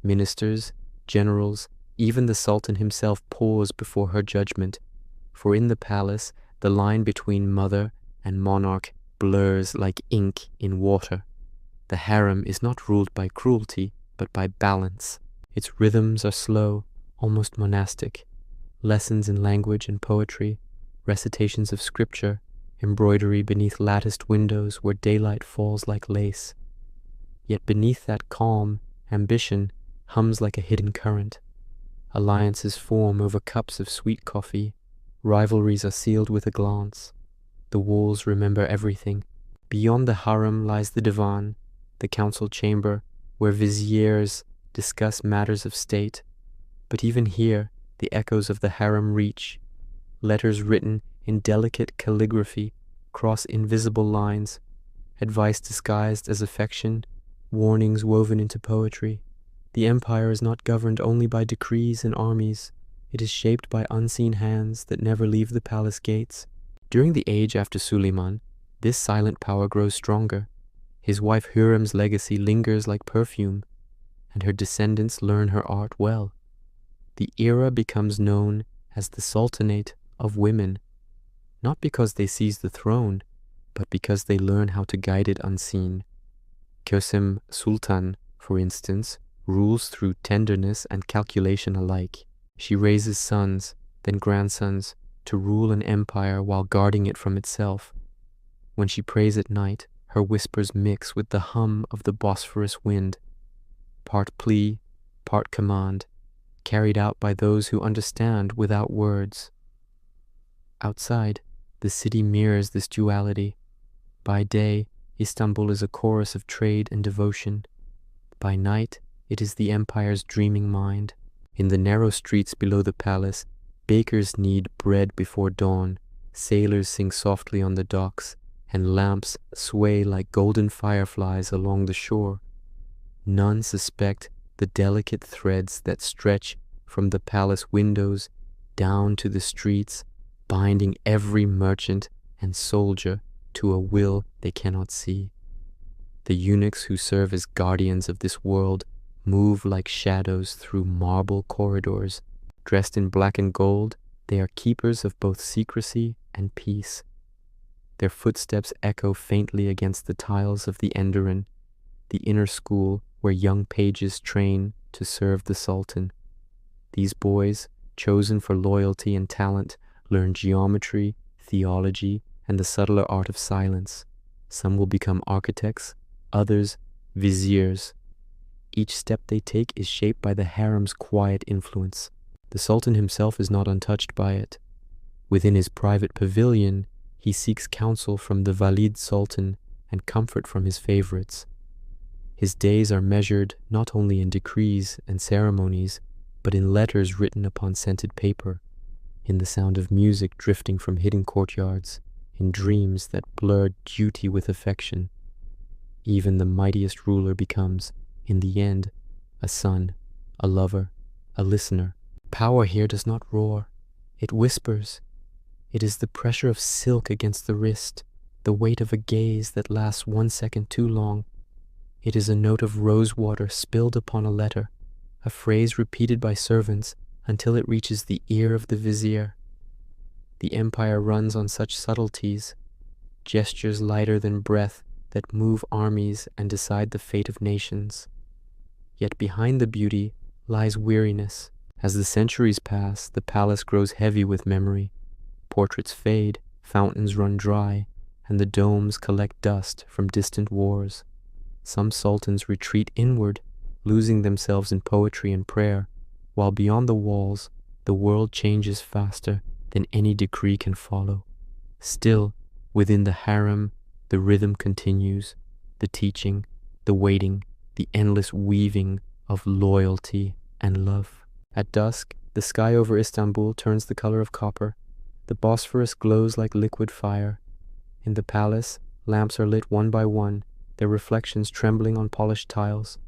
Ministers, generals, even the Sultan himself pause before her judgment, for in the palace the line between mother and monarch blurs like ink in water. The harem is not ruled by cruelty, but by balance. Its rhythms are slow, almost monastic. Lessons in language and poetry, recitations of scripture, embroidery beneath latticed windows where daylight falls like lace. Yet beneath that calm, ambition hums like a hidden current. Alliances form over cups of sweet coffee. Rivalries are sealed with a glance. The walls remember everything. Beyond the harem lies the divan, the council chamber, where viziers discuss matters of state. But even here, the echoes of the harem reach. Letters written in delicate calligraphy cross invisible lines, advice disguised as affection, warnings woven into poetry. The empire is not governed only by decrees and armies. It is shaped by unseen hands that never leave the palace gates. During the age after Suleiman, this silent power grows stronger. His wife Hürrem's legacy lingers like perfume, and her descendants learn her art well. The era becomes known as the Sultanate of Women, not because they seize the throne, but because they learn how to guide it unseen. Kösem Sultan, for instance, rules through tenderness and calculation alike. She raises sons, then grandsons, to rule an empire while guarding it from itself. When she prays at night, her whispers mix with the hum of the Bosphorus wind, part plea, part command, carried out by those who understand without words. Outside, the city mirrors this duality. By day, Istanbul is a chorus of trade and devotion. By night, it is the empire's dreaming mind. In the narrow streets below the palace, bakers knead bread before dawn, sailors sing softly on the docks, and lamps sway like golden fireflies along the shore. None suspect the delicate threads that stretch from the palace windows down to the streets, binding every merchant and soldier to a will they cannot see. The eunuchs who serve as guardians of this world move like shadows through marble corridors. Dressed in black and gold, they are keepers of both secrecy and peace. Their footsteps echo faintly against the tiles of the Enderun, the inner school where young pages train to serve the Sultan. These boys, chosen for loyalty and talent, learn geometry, theology, and the subtler art of silence. Some will become architects, others viziers. Each step they take is shaped by the harem's quiet influence. The Sultan himself is not untouched by it. Within his private pavilion, he seeks counsel from the Valid Sultan and comfort from his favorites. His days are measured not only in decrees and ceremonies, but in letters written upon scented paper, in the sound of music drifting from hidden courtyards, in dreams that blur duty with affection. Even the mightiest ruler becomes, in the end, a son, a lover, a listener. Power here does not roar, it whispers. It is the pressure of silk against the wrist, the weight of a gaze that lasts 1 second too long. It is a note of rosewater spilled upon a letter, a phrase repeated by servants until it reaches the ear of the vizier. The empire runs on such subtleties, gestures lighter than breath that move armies and decide the fate of nations. Yet behind the beauty lies weariness. As the centuries pass, the palace grows heavy with memory. Portraits fade, fountains run dry, and the domes collect dust from distant wars. Some sultans retreat inward, losing themselves in poetry and prayer, while beyond the walls, the world changes faster than any decree can follow. Still, within the harem, the rhythm continues, the teaching, the waiting, the endless weaving of loyalty and love. At dusk, the sky over Istanbul turns the color of copper. The Bosphorus glows like liquid fire. In the palace, lamps are lit one by one, their reflections trembling on polished tiles.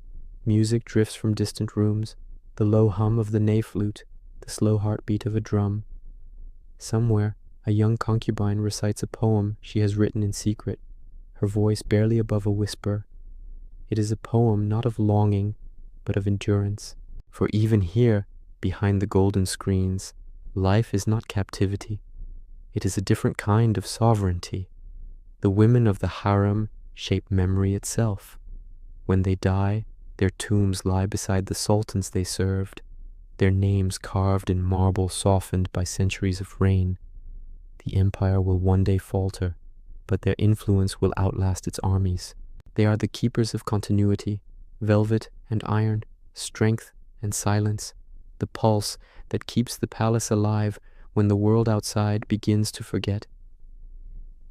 Music drifts from distant rooms, the low hum of the ney flute, the slow heartbeat of a drum. Somewhere, a young concubine recites a poem she has written in secret, her voice barely above a whisper. It is a poem not of longing, but of endurance. For even here, behind the golden screens, life is not captivity. It is a different kind of sovereignty. The women of the harem shape memory itself. When they die, their tombs lie beside the sultans they served, their names carved in marble softened by centuries of rain. The empire will one day falter, but their influence will outlast its armies. They are the keepers of continuity, velvet and iron, strength and silence, the pulse that keeps the palace alive when the world outside begins to forget.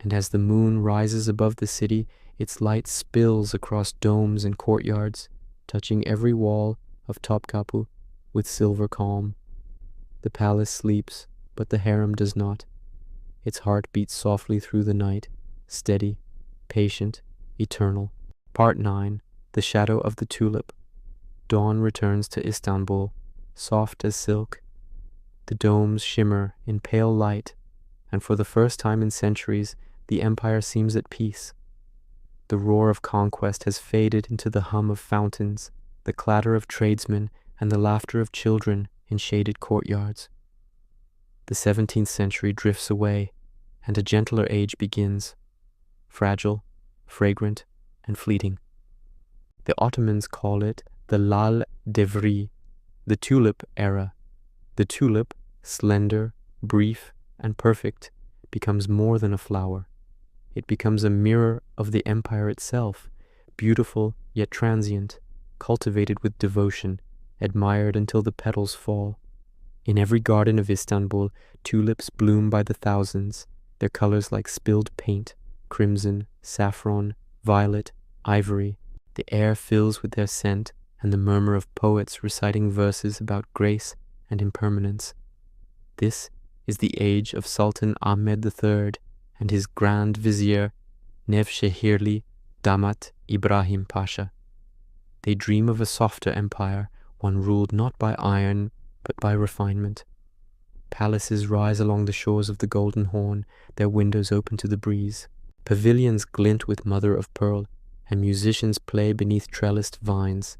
And as the moon rises above the city, its light spills across domes and courtyards, touching every wall of Topkapi with silver calm. The palace sleeps, but the harem does not. Its heart beats softly through the night, steady, patient, eternal. Part 9. The Shadow of the Tulip. Dawn returns to Istanbul, soft as silk. The domes shimmer in pale light, and for the first time in centuries, the empire seems at peace. The roar of conquest has faded into the hum of fountains, the clatter of tradesmen, and the laughter of children in shaded courtyards. The 17th century drifts away, and a gentler age begins, fragile, fragrant, and fleeting. The Ottomans call it the Lal Devri, the tulip era. The tulip, slender, brief, and perfect, becomes more than a flower. It becomes a mirror of the empire itself, beautiful yet transient, cultivated with devotion, admired until the petals fall. In every garden of Istanbul, tulips bloom by the thousands, their colors like spilled paint, crimson, saffron, violet, ivory. The air fills with their scent and the murmur of poets reciting verses about grace and impermanence. This is the age of Sultan Ahmed III and his Grand Vizier Nevşehirli Damat Ibrahim Pasha. They dream of a softer empire, one ruled not by iron but by refinement. Palaces rise along the shores of the Golden Horn, their windows open to the breeze. Pavilions glint with mother of pearl, and musicians play beneath trellised vines.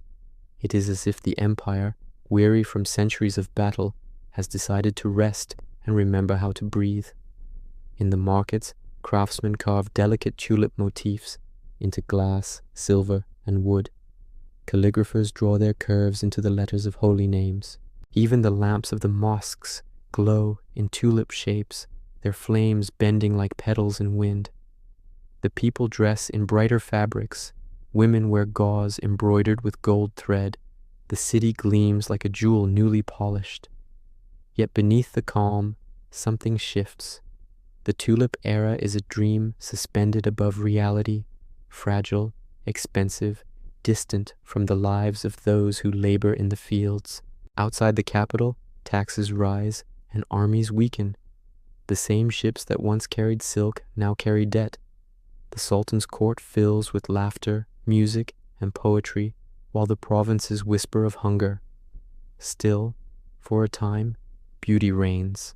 It is as if the empire, weary from centuries of battle, has decided to rest and remember how to breathe. In the markets, craftsmen carve delicate tulip motifs into glass, silver, and wood. Calligraphers draw their curves into the letters of holy names. Even the lamps of the mosques glow in tulip shapes, their flames bending like petals in wind. The people dress in brighter fabrics. Women wear gauze embroidered with gold thread. The city gleams like a jewel newly polished. Yet beneath the calm, something shifts. The tulip era is a dream suspended above reality, fragile, expensive, distant from the lives of those who labor in the fields. Outside the capital, taxes rise and armies weaken. The same ships that once carried silk now carry debt. The Sultan's court fills with laughter, music, and poetry, while the provinces whisper of hunger. Still, for a time, beauty reigns.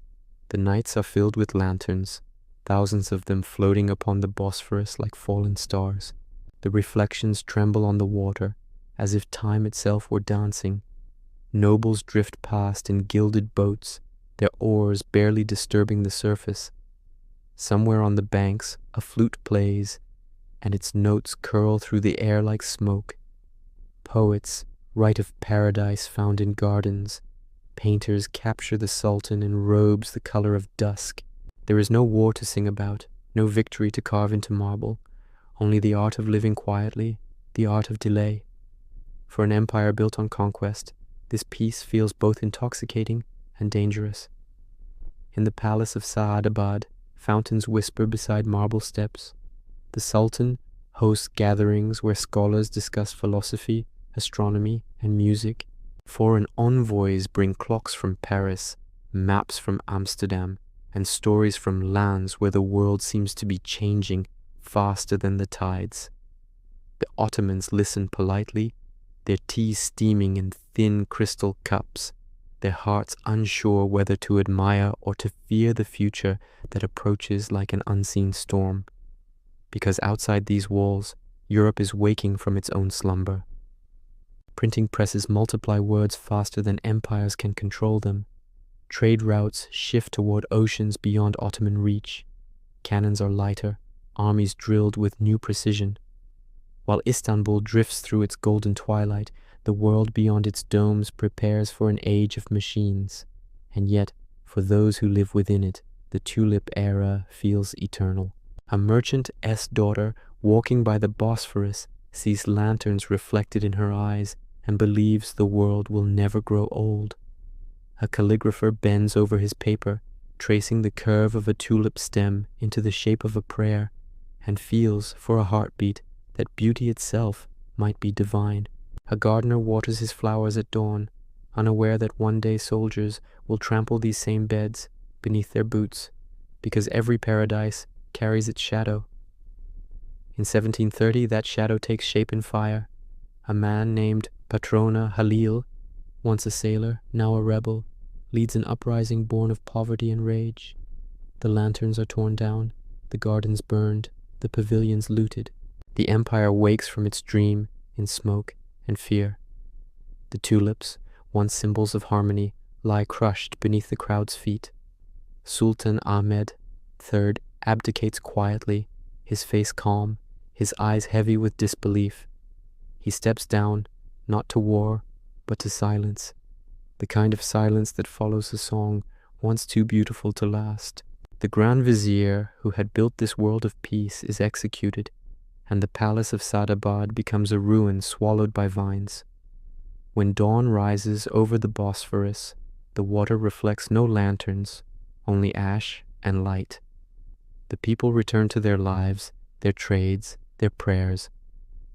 The nights are filled with lanterns, thousands of them floating upon the Bosphorus like fallen stars. The reflections tremble on the water, as if time itself were dancing. Nobles drift past in gilded boats, their oars barely disturbing the surface. Somewhere on the banks, a flute plays, and its notes curl through the air like smoke. Poets write of paradise found in gardens. Painters capture the Sultan in robes the color of dusk. There is no war to sing about, no victory to carve into marble, only the art of living quietly, the art of delay. For an empire built on conquest, this peace feels both intoxicating and dangerous. In the palace of Saadabad, fountains whisper beside marble steps. The Sultan hosts gatherings where scholars discuss philosophy, astronomy, and music. Foreign envoys bring clocks from Paris, maps from Amsterdam, and stories from lands where the world seems to be changing faster than the tides. The Ottomans listen politely, their tea steaming in thin crystal cups, their hearts unsure whether to admire or to fear the future that approaches like an unseen storm. Because outside these walls, Europe is waking from its own slumber. Printing presses multiply words faster than empires can control them. Trade routes shift toward oceans beyond Ottoman reach. Cannons are lighter, armies drilled with new precision. While Istanbul drifts through its golden twilight, the world beyond its domes prepares for an age of machines. And yet, for those who live within it, the tulip era feels eternal. A merchant's daughter walking by the Bosphorus sees lanterns reflected in her eyes and believes the world will never grow old. A calligrapher bends over his paper, tracing the curve of a tulip stem into the shape of a prayer, and feels for a heartbeat that beauty itself might be divine. A gardener waters his flowers at dawn, unaware that one day soldiers will trample these same beds beneath their boots, because every paradise carries its shadow. In 1730, that shadow takes shape in fire. A man named Patrona Halil, once a sailor, now a rebel, leads an uprising born of poverty and rage. The lanterns are torn down, the gardens burned, the pavilions looted. The empire wakes from its dream in smoke and fear. The tulips, once symbols of harmony, lie crushed beneath the crowd's feet. Sultan Ahmed III abdicates quietly, his face calm, his eyes heavy with disbelief. He steps down, not to war, but to silence, the kind of silence that follows a song once too beautiful to last. The Grand Vizier, who had built this world of peace, is executed, and the palace of Sadabad becomes a ruin swallowed by vines. When dawn rises over the Bosphorus, the water reflects no lanterns, only ash and light. The people return to their lives, their trades, their prayers.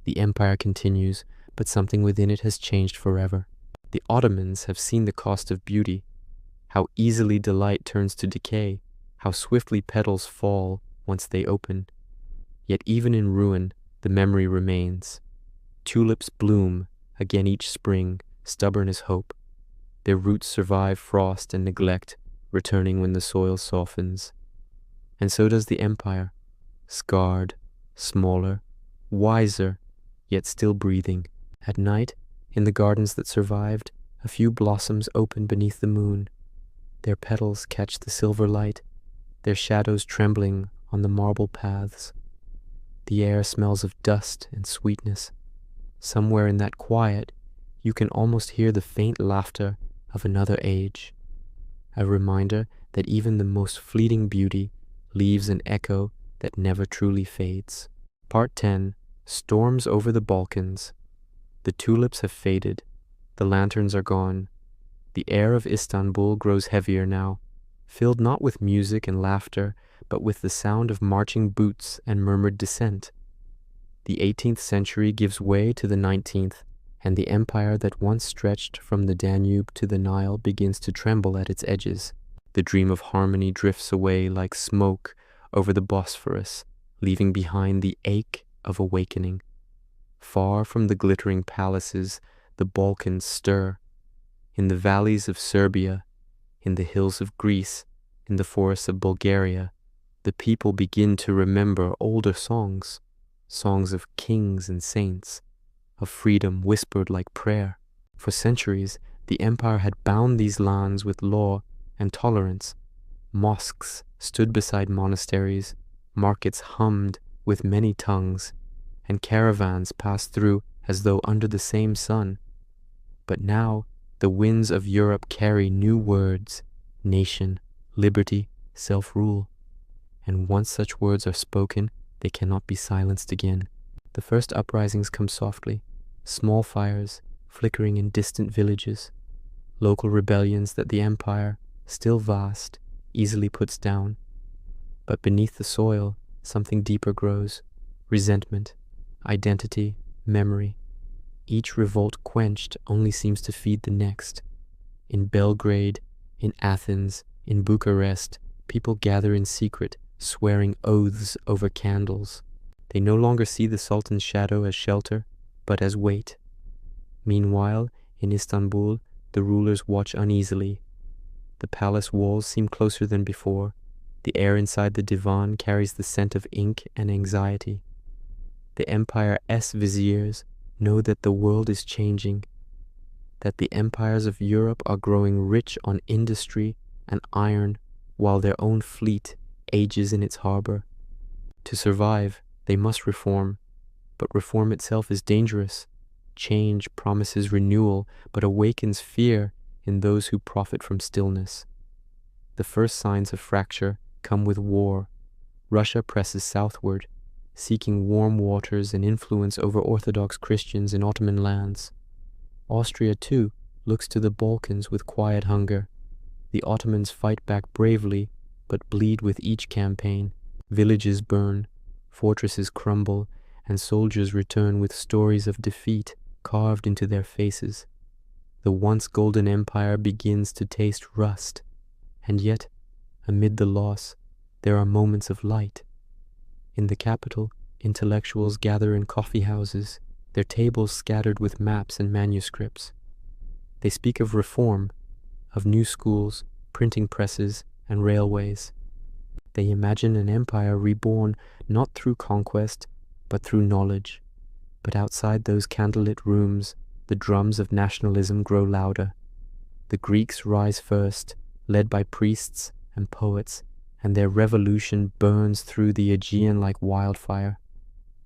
The empire continues, but something within it has changed forever. The Ottomans have seen the cost of beauty, how easily delight turns to decay, how swiftly petals fall once they open. Yet even in ruin, the memory remains. Tulips bloom again each spring, stubborn as hope. Their roots survive frost and neglect, returning when the soil softens. And so does the empire, scarred, smaller, wiser, yet still breathing. At night, in the gardens that survived, a few blossoms open beneath the moon. Their petals catch the silver light, their shadows trembling on the marble paths. The air smells of dust and sweetness. Somewhere in that quiet, you can almost hear the faint laughter of another age, a reminder that even the most fleeting beauty leaves an echo that never truly fades. Part 10. Storms over the Balkans. The tulips have faded, the lanterns are gone. The air of Istanbul grows heavier now, filled not with music and laughter, but with the sound of marching boots and murmured dissent. The 18th century gives way to the 19th, and the empire that once stretched from the Danube to the Nile begins to tremble at its edges. The dream of harmony drifts away like smoke over the Bosphorus, leaving behind the ache of awakening. Far from the glittering palaces, the Balkans stir. In the valleys of Serbia, in the hills of Greece, in the forests of Bulgaria, the people begin to remember older songs, songs of kings and saints, of freedom whispered like prayer. For centuries, the empire had bound these lands with law and tolerance. Mosques stood beside monasteries, markets hummed with many tongues, and caravans passed through as though under the same sun. But now, the winds of Europe carry new words: nation, liberty, self-rule. And once such words are spoken, they cannot be silenced again. The first uprisings come softly, small fires flickering in distant villages, local rebellions that the empire, still vast, easily puts down. But beneath the soil, something deeper grows: resentment, identity, memory. Each revolt quenched only seems to feed the next. In Belgrade, in Athens, in Bucharest, people gather in secret, swearing oaths over candles. They no longer see the Sultan's shadow as shelter, but as weight. Meanwhile, in Istanbul, the rulers watch uneasily. The palace walls seem closer than before. The air inside the divan carries the scent of ink and anxiety. The empire's viziers know that the world is changing, that the empires of Europe are growing rich on industry and iron, while their own fleet ages in its harbor. To survive, they must reform, but reform itself is dangerous. Change promises renewal, but awakens fear in those who profit from stillness. The first signs of fracture come with war. Russia presses southward, seeking warm waters and influence over Orthodox Christians in Ottoman lands. Austria, too, looks to the Balkans with quiet hunger. The Ottomans fight back bravely, but bleed with each campaign. Villages burn, fortresses crumble, and soldiers return with stories of defeat carved into their faces. The once golden empire begins to taste rust, and yet, amid the loss, there are moments of light. In the capital, intellectuals gather in coffee houses, their tables scattered with maps and manuscripts. They speak of reform, of new schools, printing presses, and railways. They imagine an empire reborn not through conquest, but through knowledge. But outside those candlelit rooms, the drums of nationalism grow louder. The Greeks rise first, led by priests and poets, and their revolution burns through the Aegean like wildfire.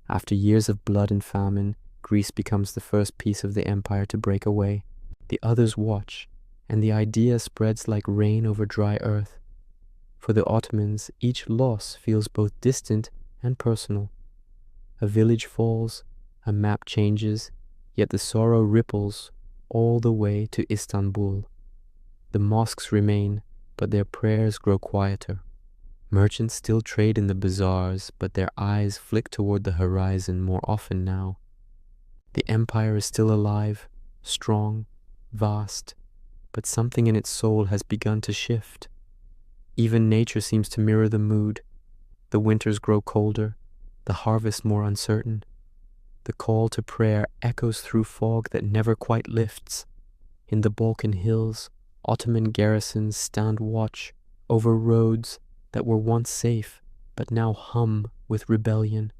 After years of blood and famine, Greece becomes the first piece of the empire to break away. The others watch, and the idea spreads like rain over dry earth. For the Ottomans, each loss feels both distant and personal. A village falls, a map changes, yet the sorrow ripples all the way to Istanbul. The mosques remain, but their prayers grow quieter. Merchants still trade in the bazaars, but their eyes flick toward the horizon more often now. The empire is still alive, strong, vast, but something in its soul has begun to shift. Even nature seems to mirror the mood. The winters grow colder, the harvest more uncertain. The call to prayer echoes through fog that never quite lifts. In the Balkan hills, Ottoman garrisons stand watch over roads that were once safe, but now hum with rebellion.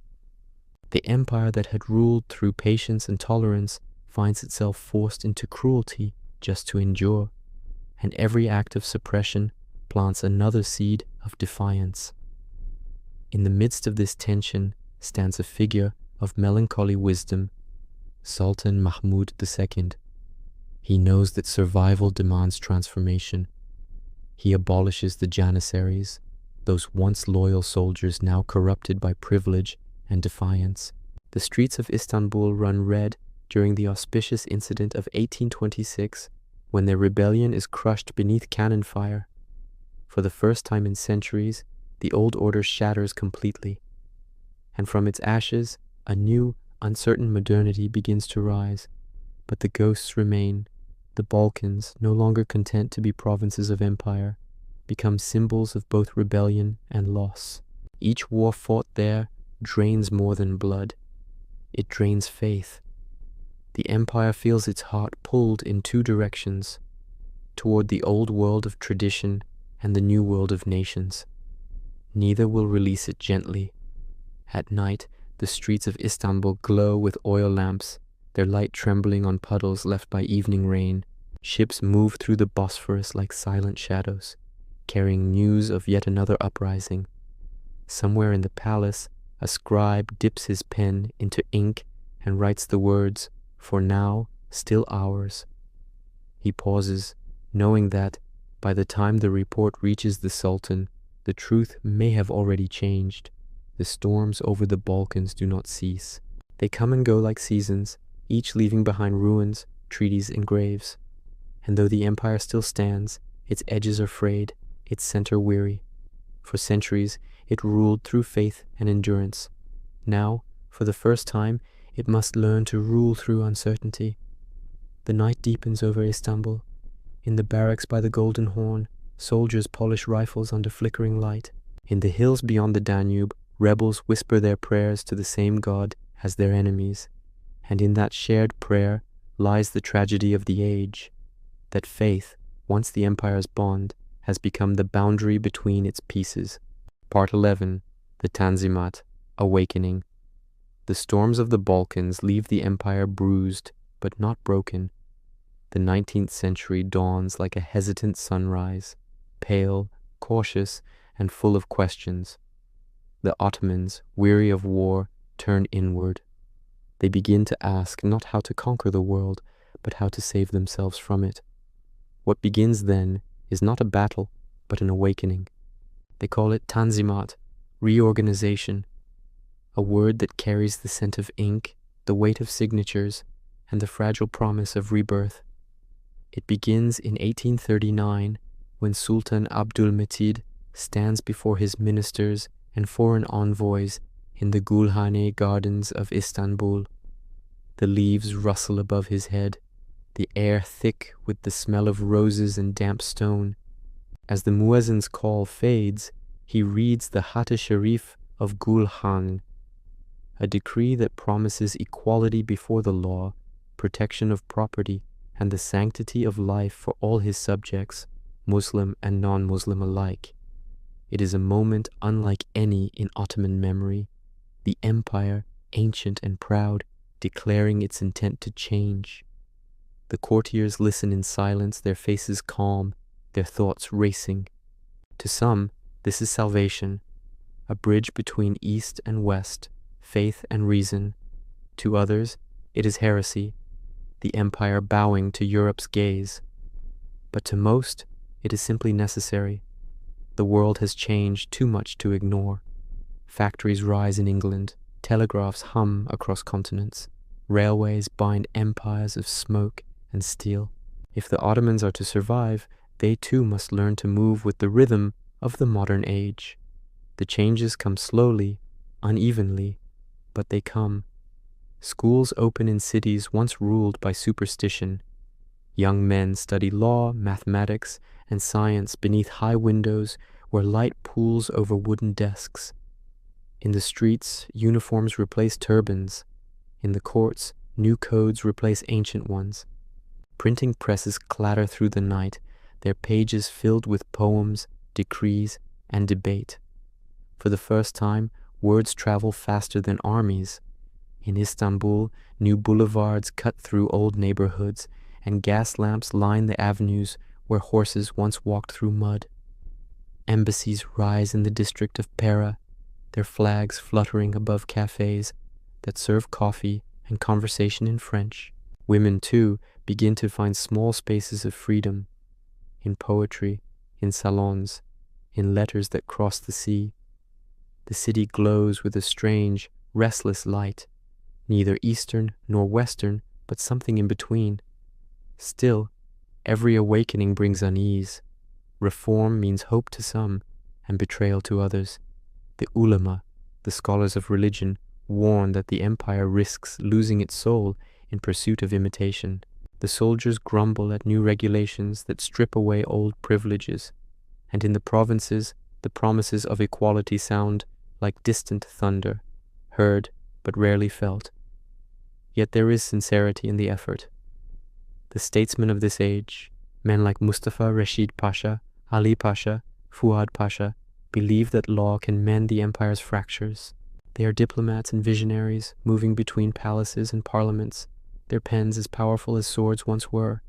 The empire that had ruled through patience and tolerance finds itself forced into cruelty just to endure, and every act of suppression plants another seed of defiance. In the midst of this tension stands a figure of melancholy wisdom, Sultan Mahmud II. He knows that survival demands transformation. He abolishes the Janissaries, those once loyal soldiers now corrupted by privilege and defiance. The streets of Istanbul run red during the auspicious incident of 1826, when their rebellion is crushed beneath cannon fire. For the first time in centuries, the old order shatters completely, and from its ashes, a new, uncertain modernity begins to rise. But the ghosts remain. The Balkans, no longer content to be provinces of empire, become symbols of both rebellion and loss. Each war fought there drains more than blood. It drains faith. The empire feels its heart pulled in two directions, toward the old world of tradition and the new world of nations. Neither will release it gently. At night, the streets of Istanbul glow with oil lamps, their light trembling on puddles left by evening rain. Ships move through the Bosphorus like silent shadows, carrying news of yet another uprising. Somewhere in the palace, a scribe dips his pen into ink and writes the words, "For now, still ours." He pauses, knowing that, by the time the report reaches the Sultan, the truth may have already changed. The storms over the Balkans do not cease. They come and go like seasons, each leaving behind ruins, treaties, and graves. And though the empire still stands, its edges are frayed, its center weary. For centuries, it ruled through faith and endurance. Now, for the first time, it must learn to rule through uncertainty. The night deepens over Istanbul. In the barracks by the Golden Horn, soldiers polish rifles under flickering light. In the hills beyond the Danube, rebels whisper their prayers to the same God as their enemies. And in that shared prayer lies the tragedy of the age, that faith, once the empire's bond, has become the boundary between its pieces. Part 11. The Tanzimat, Awakening. The storms of the Balkans leave the empire bruised, but not broken. The 19th century dawns like a hesitant sunrise, pale, cautious, and full of questions. The Ottomans, weary of war, turn inward. They begin to ask not how to conquer the world, but how to save themselves from it. What begins then is not a battle, but an awakening. They call it Tanzimat, reorganization, a word that carries the scent of ink, the weight of signatures, and the fragile promise of rebirth. It begins in 1839, when Sultan Abdülmecid stands before his ministers and foreign envoys in the Gulhane gardens of Istanbul. The leaves rustle above his head, the air thick with the smell of roses and damp stone. As the muezzin's call fades, he reads the Hat-i Sharif of Gulhan, a decree that promises equality before the law, protection of property, and the sanctity of life for all his subjects, Muslim and non-Muslim alike. It is a moment unlike any in Ottoman memory. The empire, ancient and proud, declaring its intent to change. The courtiers listen in silence, their faces calm, their thoughts racing. To some, this is salvation, a bridge between East and West, faith and reason. To others, it is heresy, the empire bowing to Europe's gaze. But to most, it is simply necessary. The world has changed too much to ignore. Factories rise in England, telegraphs hum across continents, railways bind empires of smoke and steel. If the Ottomans are to survive, they too must learn to move with the rhythm of the modern age. The changes come slowly, unevenly, but they come. Schools open in cities once ruled by superstition. Young men study law, mathematics, and science beneath high windows where light pools over wooden desks. In the streets, uniforms replace turbans. In the courts, new codes replace ancient ones. Printing presses clatter through the night, their pages filled with poems, decrees, and debate. For the first time, words travel faster than armies. In Istanbul, new boulevards cut through old neighborhoods, and gas lamps line the avenues where horses once walked through mud. Embassies rise in the district of Pera, their flags fluttering above cafes that serve coffee and conversation in French. Women, too, begin to find small spaces of freedom, in poetry, in salons, in letters that cross the sea. The city glows with a strange, restless light, neither Eastern nor Western, but something in between. Still, every awakening brings unease. Reform means hope to some and betrayal to others. The ulama, the scholars of religion, warn that the empire risks losing its soul in pursuit of imitation. The soldiers grumble at new regulations that strip away old privileges, and in the provinces the promises of equality sound like distant thunder, heard but rarely felt. Yet there is sincerity in the effort. The statesmen of this age, men like Mustafa Rashid Pasha, Ali Pasha, Fuad Pasha, believe that law can mend the empire's fractures. They are diplomats and visionaries, moving between palaces and parliaments, their pens as powerful as swords once were.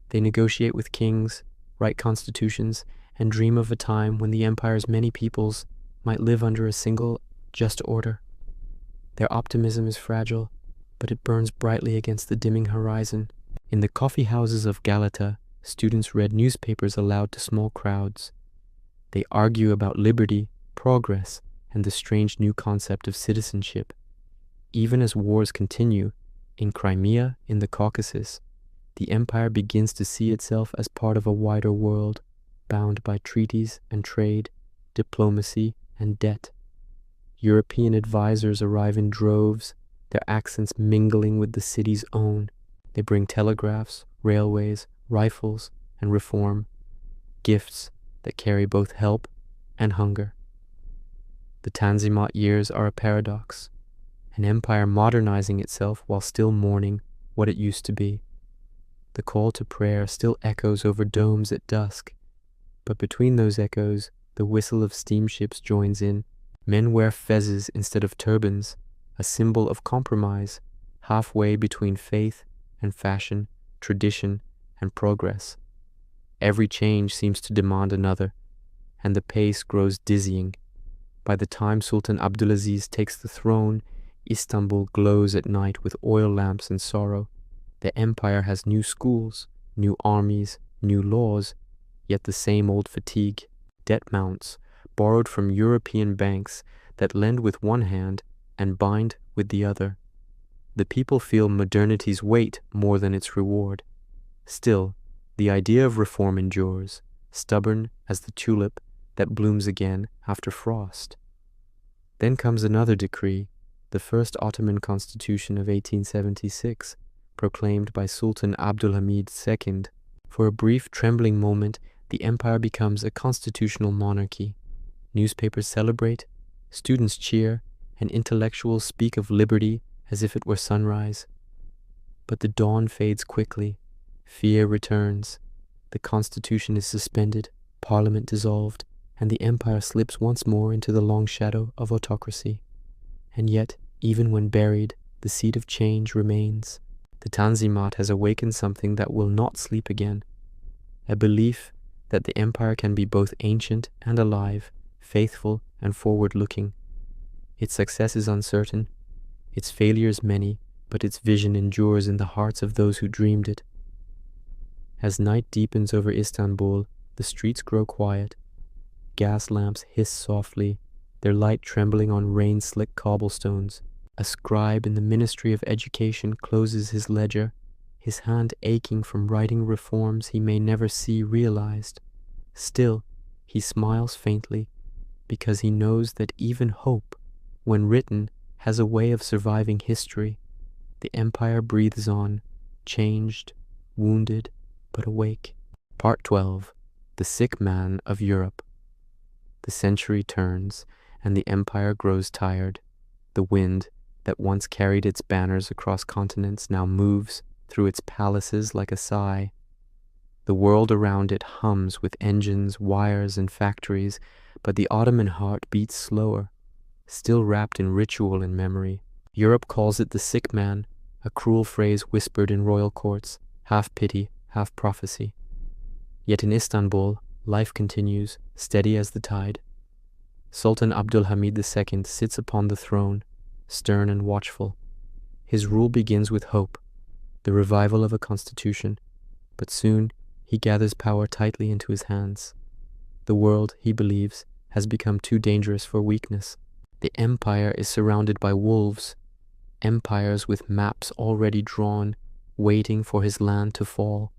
They negotiate with kings, write constitutions, and dream of a time when the empire's many peoples might live under a single, just order. Their optimism is fragile, but it burns brightly against the dimming horizon. In the coffee houses of Galata, students read newspapers aloud to small crowds. They argue about liberty, progress, and the strange new concept of citizenship. Even as wars continue, in Crimea, in the Caucasus, the empire begins to see itself as part of a wider world, bound by treaties and trade, diplomacy and debt. European advisors arrive in droves, their accents mingling with the city's own. They bring telegraphs, railways, rifles, and reform, gifts that carry both help and hunger. The Tanzimat years are a paradox, an empire modernizing itself while still mourning what it used to be. The call to prayer still echoes over domes at dusk, but between those echoes, the whistle of steamships joins in. Men wear fezzes instead of turbans, a symbol of compromise, halfway between faith and fashion, tradition and progress. Every change seems to demand another, and the pace grows dizzying. By the time Sultan Abdulaziz takes the throne, Istanbul glows at night with oil lamps and sorrow. The empire has new schools, new armies, new laws, yet the same old fatigue, debt mounts, borrowed from European banks that lend with one hand and bind with the other. The people feel modernity's weight more than its reward. Still, the idea of reform endures, stubborn as the tulip that blooms again after frost. Then comes another decree, the first Ottoman constitution of 1876, proclaimed by Sultan Abdulhamid II. For a brief, trembling moment, the empire becomes a constitutional monarchy. Newspapers celebrate, students cheer, and intellectuals speak of liberty as if it were sunrise. But the dawn fades quickly. Fear returns. The constitution is suspended, parliament dissolved, and the empire slips once more into the long shadow of autocracy. And yet, Even when buried, the seed of change remains. The Tanzimat has awakened something that will not sleep again, a belief that the empire can be both ancient and alive, faithful and forward-looking. Its success is uncertain, its failures many, but its vision endures in the hearts of those who dreamed it. As night deepens over Istanbul, the streets grow quiet. Gas lamps hiss softly, their light trembling on rain-slick cobblestones. A scribe in the Ministry of Education closes his ledger, his hand aching from writing reforms he may never see realized. Still, he smiles faintly, because he knows that even hope, when written, has a way of surviving history. The empire breathes on, changed, wounded, but awake. Part 12. The Sick Man of Europe. The century turns, and the empire grows tired. The wind, that once carried its banners across continents, now moves through its palaces like a sigh. The world around it hums with engines, wires, and factories, but the Ottoman heart beats slower, still wrapped in ritual and memory. Europe calls it the sick man, a cruel phrase whispered in royal courts, half pity, half prophecy. Yet in Istanbul, life continues, steady as the tide. Sultan Abdulhamid II sits upon the throne, stern and watchful. His rule begins with hope, the revival of a constitution, but soon he gathers power tightly into his hands. The world, he believes, has become too dangerous for weakness. The empire is surrounded by wolves, empires with maps already drawn, waiting for his land to fall.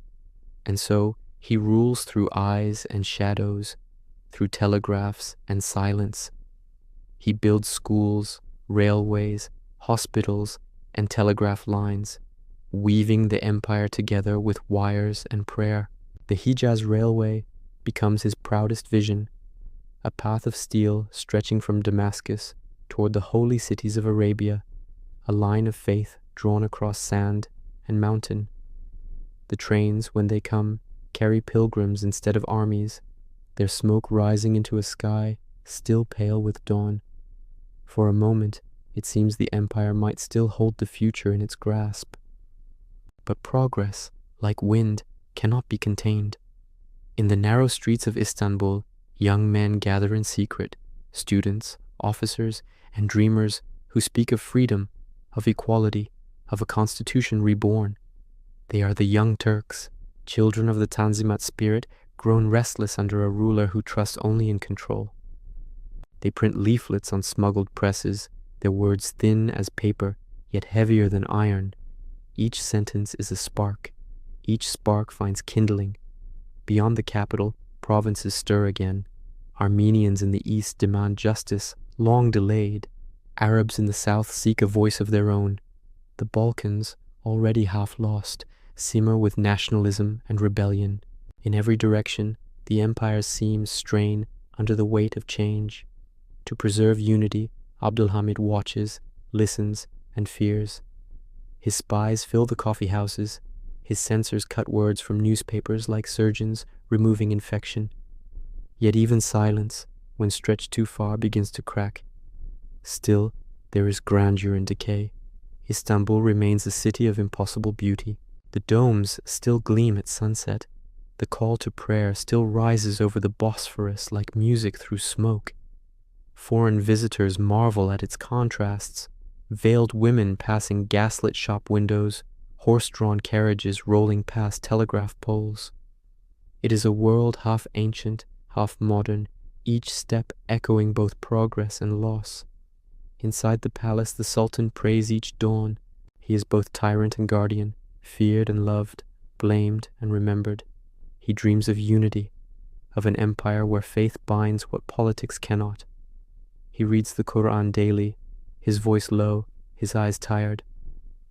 And so he rules through eyes and shadows, through telegraphs and silence. He builds schools, railways, hospitals, and telegraph lines, weaving the empire together with wires and prayer. The Hijaz Railway becomes his proudest vision, a path of steel stretching from Damascus toward the holy cities of Arabia, a line of faith drawn across sand and mountain. The trains, when they come, carry pilgrims instead of armies, their smoke rising into a sky still pale with dawn. For a moment, it seems the empire might still hold the future in its grasp. But progress, like wind, cannot be contained. In the narrow streets of Istanbul, young men gather in secret, students, officers, and dreamers who speak of freedom, of equality, of a constitution reborn. They are the young Turks, children of the Tanzimat spirit, grown restless under a ruler who trusts only in control. They print leaflets on smuggled presses, their words thin as paper, yet heavier than iron. Each sentence is a spark. Each spark finds kindling. Beyond the capital, provinces stir again. Armenians in the east demand justice, long delayed. Arabs in the south seek a voice of their own. The Balkans, already half lost, simmer with nationalism and rebellion. In every direction, the empire's seams strain under the weight of change. To preserve unity, Abdulhamid watches, listens, and fears. His spies fill the coffee houses. His censors cut words from newspapers like surgeons removing infection. Yet even silence, when stretched too far, begins to crack. Still, there is grandeur in decay. Istanbul remains a city of impossible beauty. The domes still gleam at sunset. The call to prayer still rises over the Bosphorus like music through smoke. Foreign visitors marvel at its contrasts. Veiled women passing gaslit shop windows, horse-drawn carriages rolling past telegraph poles. It is a world half ancient, half modern, each step echoing both progress and loss. Inside the palace, the Sultan prays each dawn. He is both tyrant and guardian, feared and loved, blamed and remembered. He dreams of unity, of an empire where faith binds what politics cannot. He reads the Quran daily, his voice low, his eyes tired.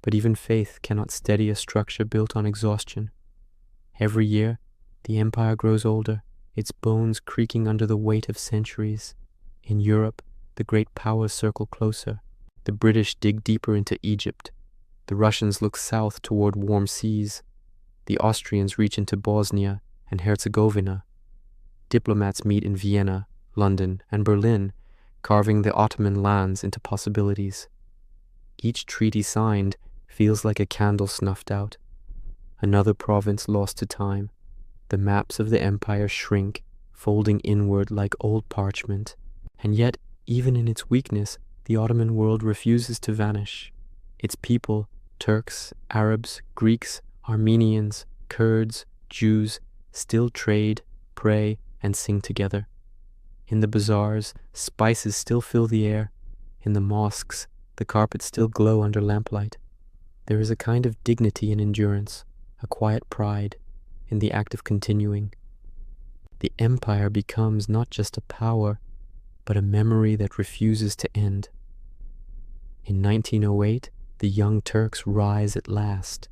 But even faith cannot steady a structure built on exhaustion. Every year, the empire grows older, its bones creaking under the weight of centuries. In Europe, the great powers circle closer. The British dig deeper into Egypt. The Russians look south toward warm seas. The Austrians reach into Bosnia and Herzegovina. Diplomats meet in Vienna, London, and Berlin, carving the Ottoman lands into possibilities. Each treaty signed feels like a candle snuffed out. Another province lost to time. The maps of the empire shrink, folding inward like old parchment. And yet, even in its weakness, the Ottoman world refuses to vanish. Its people, Turks, Arabs, Greeks, Armenians, Kurds, Jews, still trade, pray, and sing together. In the bazaars, spices still fill the air. In the mosques, the carpets still glow under lamplight. There is a kind of dignity and endurance, a quiet pride in the act of continuing. The empire becomes not just a power, but a memory that refuses to end. In 1908, the Young Turks rise at last.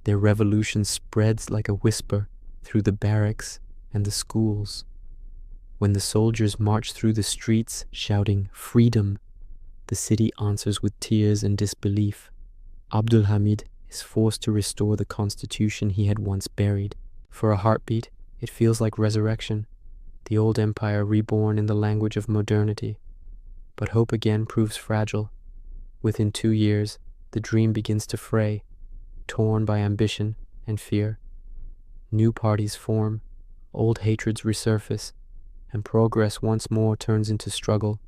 Their revolution spreads like a whisper through the barracks and the schools. When the soldiers march through the streets shouting "Freedom," the city answers with tears and disbelief. Abdul Hamid is forced to restore the constitution he had once buried. For a heartbeat, it feels like resurrection, the old empire reborn in the language of modernity. But hope again proves fragile. Within 2 years, the dream begins to fray, torn by ambition and fear. New parties form, old hatreds resurface, and progress once more turns into struggle.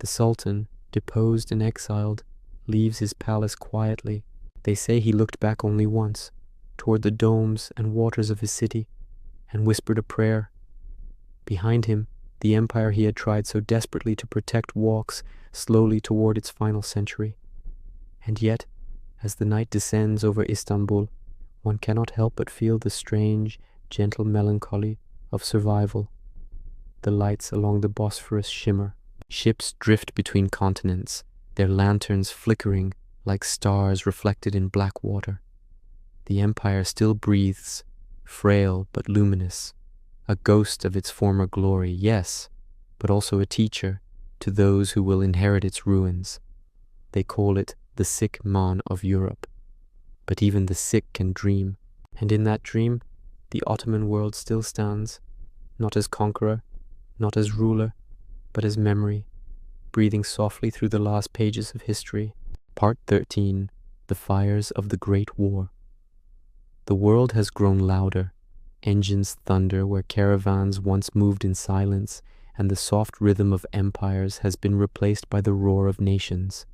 The Sultan, deposed and exiled, leaves his palace quietly. They say he looked back only once, toward the domes and waters of his city, and whispered a prayer. Behind him, the empire he had tried so desperately to protect walks slowly toward its final century. And yet, as the night descends over Istanbul, one cannot help but feel the strange, gentle melancholy of survival. The lights along the Bosphorus shimmer. Ships drift between continents, their lanterns flickering like stars reflected in black water. The empire still breathes, frail but luminous, a ghost of its former glory, yes, but also a teacher to those who will inherit its ruins. They call it the sick man of Europe. But even the sick can dream, and in that dream, the Ottoman world still stands, not as conqueror, not as ruler, but as memory, breathing softly through the last pages of history. Part 13. The Fires of the Great War. The world has grown louder. Engines thunder where caravans once moved in silence, and the soft rhythm of empires has been replaced by the roar of nations.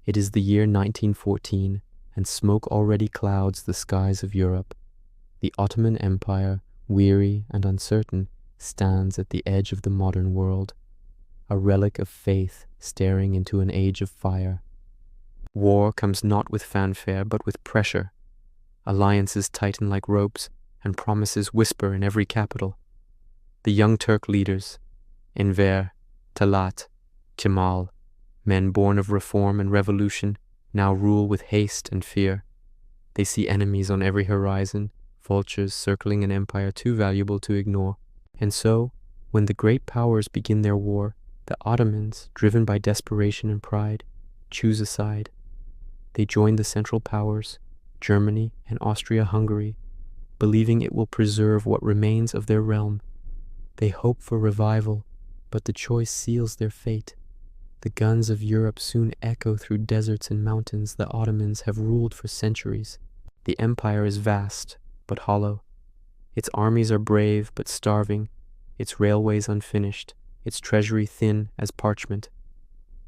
It is the year 1914, and smoke already clouds the skies of Europe. The Ottoman Empire, weary and uncertain, stands at the edge of the modern world, a relic of faith staring into an age of fire. War comes not with fanfare but with pressure. Alliances tighten like ropes, and promises whisper in every capital. The Young Turk leaders, Enver, Talat, Kemal, men born of reform and revolution, now rule with haste and fear. They see enemies on every horizon, vultures circling an empire too valuable to ignore. And so, when the great powers begin their war, the Ottomans, driven by desperation and pride, choose a side. They join the Central Powers, Germany and Austria-Hungary, believing it will preserve what remains of their realm. They hope for revival, but the choice seals their fate. The guns of Europe soon echo through deserts and mountains the Ottomans have ruled for centuries. The empire is vast, but hollow. Its armies are brave, but starving, its railways unfinished, its treasury thin as parchment.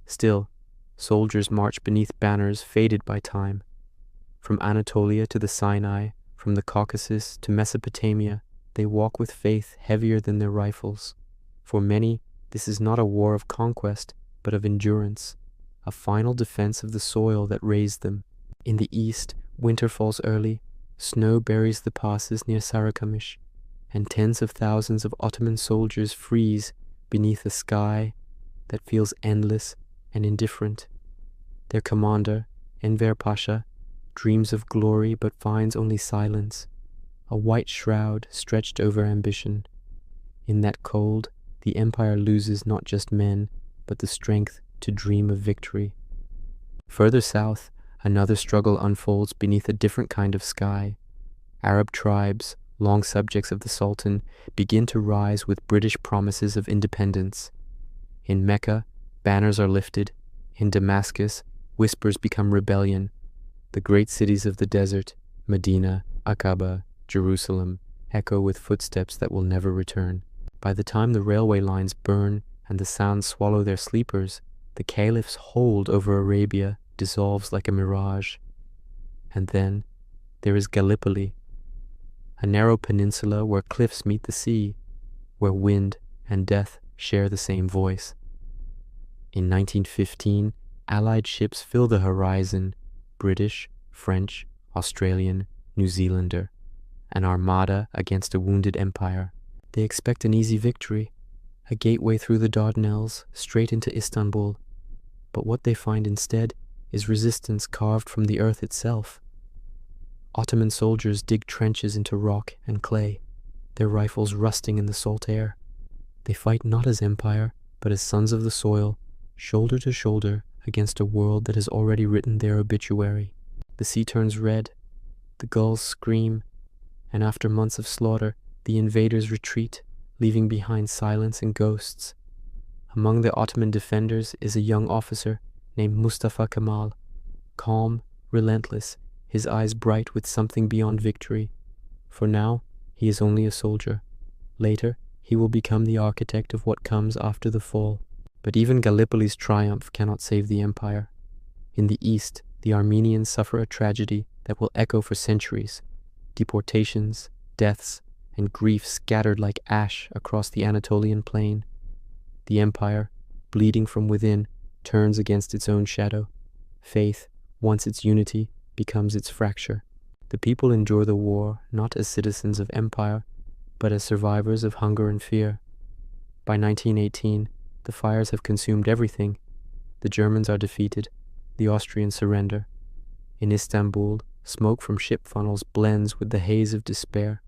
Still, soldiers march beneath banners faded by time. From Anatolia to the Sinai, from the Caucasus to Mesopotamia, they walk with faith heavier than their rifles. For many, this is not a war of conquest, but of endurance, a final defense of the soil that raised them. In the east, winter falls early, snow buries the passes near Sarıkamış, and tens of thousands of Ottoman soldiers freeze beneath a sky that feels endless and indifferent. Their commander, Enver Pasha, dreams of glory but finds only silence, a white shroud stretched over ambition. In that cold, the empire loses not just men, but the strength to dream of victory. Further south, another struggle unfolds beneath a different kind of sky. Arab tribes, long subjects of the Sultan, begin to rise with British promises of independence. In Mecca, banners are lifted. In Damascus, whispers become rebellion. The great cities of the desert, Medina, Aqaba, Jerusalem, echo with footsteps that will never return. By the time the railway lines burn and the sands swallow their sleepers, the caliph's hold over Arabia dissolves like a mirage. And then there is Gallipoli, a narrow peninsula where cliffs meet the sea, where wind and death share the same voice. In 1915, Allied ships fill the horizon, British, French, Australian, New Zealander, an armada against a wounded empire. They expect an easy victory, a gateway through the Dardanelles, straight into Istanbul. But what they find instead is resistance carved from the earth itself. Ottoman soldiers dig trenches into rock and clay, their rifles rusting in the salt air. They fight not as empire, but as sons of the soil, shoulder to shoulder against a world that has already written their obituary. The sea turns red, the gulls scream, and after months of slaughter, the invaders retreat, leaving behind silence and ghosts. Among the Ottoman defenders is a young officer named Mustafa Kemal, calm, relentless, his eyes bright with something beyond victory. For now, he is only a soldier. Later, he will become the architect of what comes after the fall. But even Gallipoli's triumph cannot save the empire. In the east, the Armenians suffer a tragedy that will echo for centuries. Deportations, deaths, and grief scattered like ash across the Anatolian plain. The empire, bleeding from within, turns against its own shadow. Faith, once its unity, becomes its fracture. The people endure the war not as citizens of empire, but as survivors of hunger and fear. By 1918, the fires have consumed everything. The Germans are defeated, the Austrians surrender. In Istanbul, smoke from ship funnels blends with the haze of despair.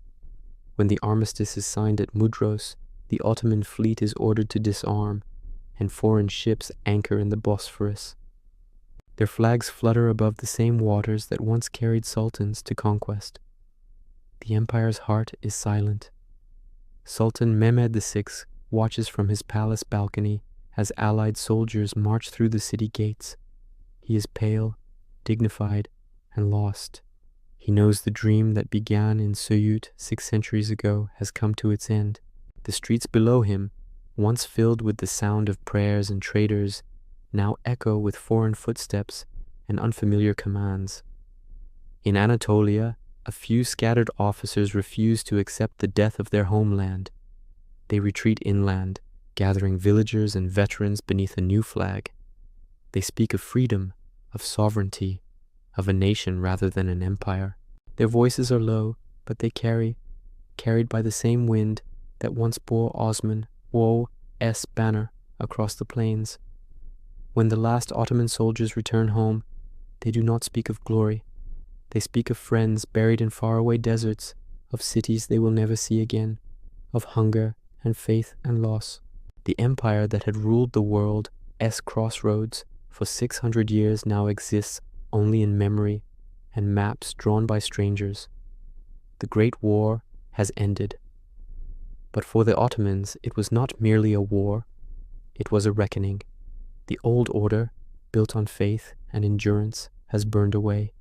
When the armistice is signed at Mudros, the Ottoman fleet is ordered to disarm, and foreign ships anchor in the Bosphorus. Their flags flutter above the same waters that once carried sultans to conquest. The empire's heart is silent. Sultan Mehmed VI watches from his palace balcony as Allied soldiers march through the city gates. He is pale, dignified, and lost. He knows the dream that began in Suyut 6 centuries ago has come to its end. The streets below him, once filled with the sound of prayers and traders, now echo with foreign footsteps and unfamiliar commands. In Anatolia, a few scattered officers refuse to accept the death of their homeland. They retreat inland, gathering villagers and veterans beneath a new flag. They speak of freedom, of sovereignty, of a nation rather than an empire. Their voices are low, but they carried by the same wind that once bore Osman Wo's banner across the plains. When the last Ottoman soldiers return home, they do not speak of glory. They speak of friends buried in faraway deserts, of cities they will never see again, of hunger and faith and loss. The empire that had ruled the world's crossroads for 600 years now exists only in memory and maps drawn by strangers. The Great War has ended. But for the Ottomans, it was not merely a war, it was a reckoning. The old order, built on faith and endurance, has burned away,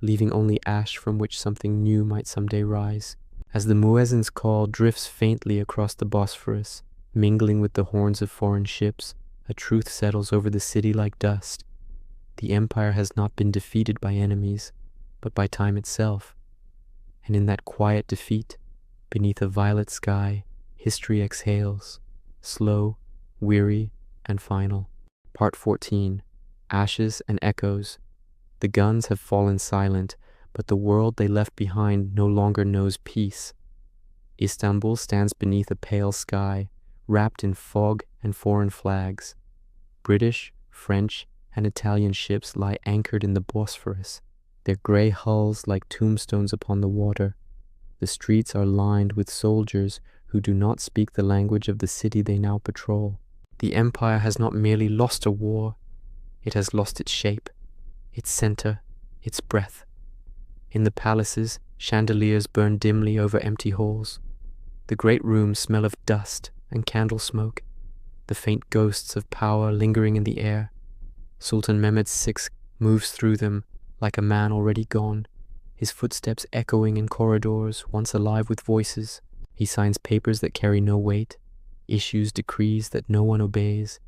leaving only ash from which something new might someday rise. As the muezzin's call drifts faintly across the Bosphorus, mingling with the horns of foreign ships, a truth settles over the city like dust. The empire has not been defeated by enemies, but by time itself. And in that quiet defeat, beneath a violet sky, history exhales, slow, weary, and final. Part 14. Ashes and Echoes. The guns have fallen silent, but the world they left behind no longer knows peace. Istanbul stands beneath a pale sky, wrapped in fog and foreign flags. British, French, and Italian ships lie anchored in the Bosphorus, their grey hulls like tombstones upon the water. The streets are lined with soldiers who do not speak the language of the city they now patrol. The empire has not merely lost a war, it has lost its shape, its center, its breath. In the palaces, chandeliers burn dimly over empty halls. The great rooms smell of dust and candle smoke, the faint ghosts of power lingering in the air. Sultan Mehmed VI moves through them like a man already gone, his footsteps echoing in corridors once alive with voices. He signs papers that carry no weight, issues decrees that no one obeys.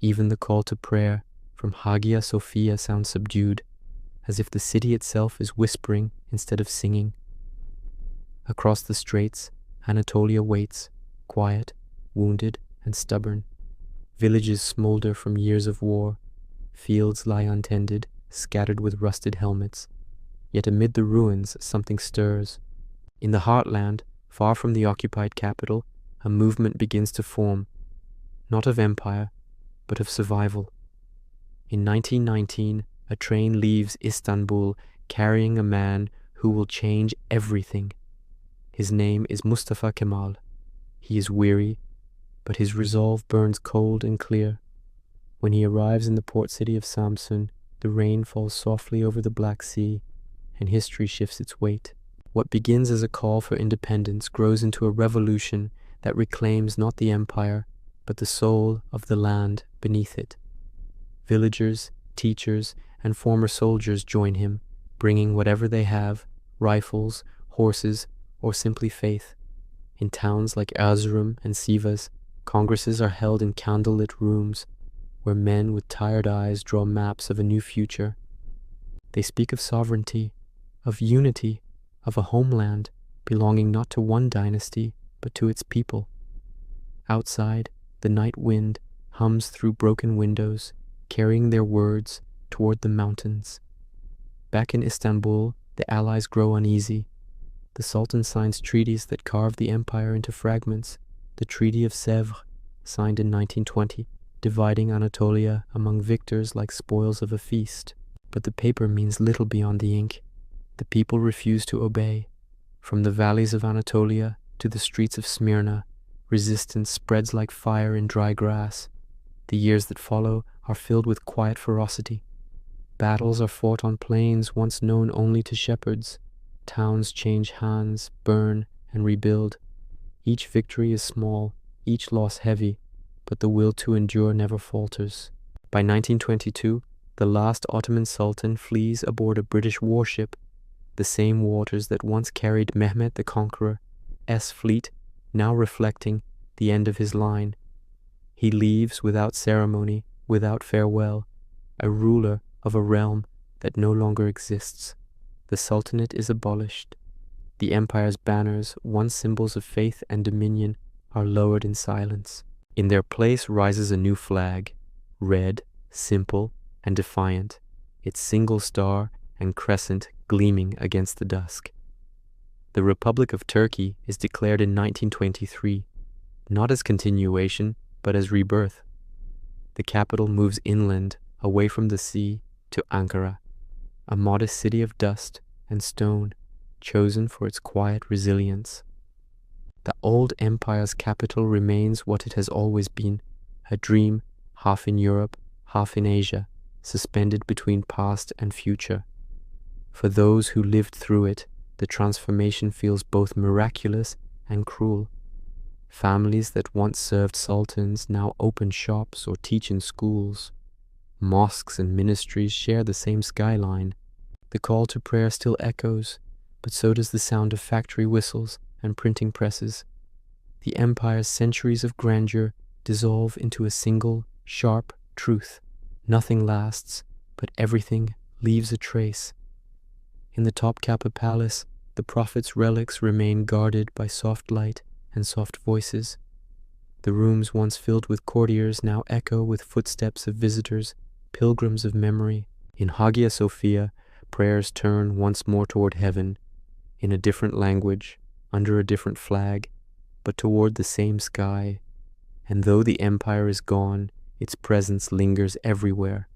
Even the call to prayer from Hagia Sophia sounds subdued, as if the city itself is whispering instead of singing. Across the straits, Anatolia waits, quiet, wounded, and stubborn. Villages smolder from years of war. Fields lie untended, scattered with rusted helmets. Yet amid the ruins, something stirs. In the heartland, far from the occupied capital, a movement begins to form, not of empire, but of survival. In 1919, a train leaves Istanbul carrying a man who will change everything. His name is Mustafa Kemal. He is weary, but his resolve burns cold and clear. When he arrives in the port city of Samsun, the rain falls softly over the Black Sea, and history shifts its weight. What begins as a call for independence grows into a revolution that reclaims not the empire, but the soul of the land beneath it. Villagers, teachers, and former soldiers join him, bringing whatever they have, rifles, horses, or simply faith. In towns like Erzurum and Sivas, congresses are held in candlelit rooms, where men with tired eyes draw maps of a new future. They speak of sovereignty, of unity, of a homeland belonging not to one dynasty, but to its people. Outside, the night wind hums through broken windows, carrying their words toward the mountains. Back in Istanbul, the allies grow uneasy. The Sultan signs treaties that carve the empire into fragments. The Treaty of Sèvres, signed in 1920, dividing Anatolia among victors like spoils of a feast. But the paper means little beyond the ink. The people refuse to obey. From the valleys of Anatolia to the streets of Smyrna, resistance spreads like fire in dry grass. The years that follow are filled with quiet ferocity. Battles are fought on plains once known only to shepherds. Towns change hands, burn, and rebuild. Each victory is small, each loss heavy, but the will to endure never falters. By 1922, the last Ottoman Sultan flees aboard a British warship, the same waters that once carried Mehmet the Conqueror's fleet, now reflecting the end of his line. He leaves without ceremony, without farewell, a ruler of a realm that no longer exists. The Sultanate is abolished. The empire's banners, once symbols of faith and dominion, are lowered in silence. In their place rises a new flag, red, simple, and defiant, its single star and crescent gleaming against the dusk. The Republic of Turkey is declared in 1923, not as continuation, but as rebirth. The capital moves inland, away from the sea, to Ankara, a modest city of dust and stone, chosen for its quiet resilience. The old empire's capital remains what it has always been, a dream, half in Europe, half in Asia, suspended between past and future. For those who lived through it, the transformation feels both miraculous and cruel. Families that once served sultans now open shops or teach in schools. Mosques and ministries share the same skyline. The call to prayer still echoes, but so does the sound of factory whistles and printing presses. The empire's centuries of grandeur dissolve into a single, sharp truth. Nothing lasts, but everything leaves a trace. In the Topkapi Palace, the prophet's relics remain guarded by soft light and soft voices. The rooms once filled with courtiers now echo with footsteps of visitors, pilgrims of memory. In Hagia Sophia, prayers turn once more toward heaven, in a different language, under a different flag, but toward the same sky. And though the empire is gone, its presence lingers everywhere.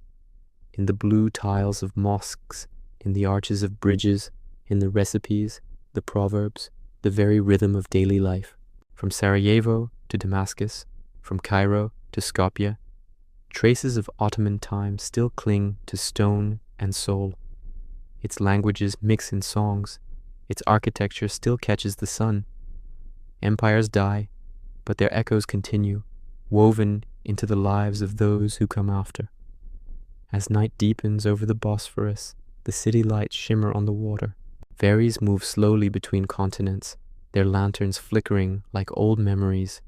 In the blue tiles of mosques, in the arches of bridges, in the recipes, the proverbs, the very rhythm of daily life. From Sarajevo to Damascus, from Cairo to Skopje, traces of Ottoman time still cling to stone and soul. Its languages mix in songs. Its architecture still catches the sun. Empires die, but their echoes continue, woven into the lives of those who come after. As night deepens over the Bosphorus, the city lights shimmer on the water. Ferries move slowly between continents, their lanterns flickering like old memories.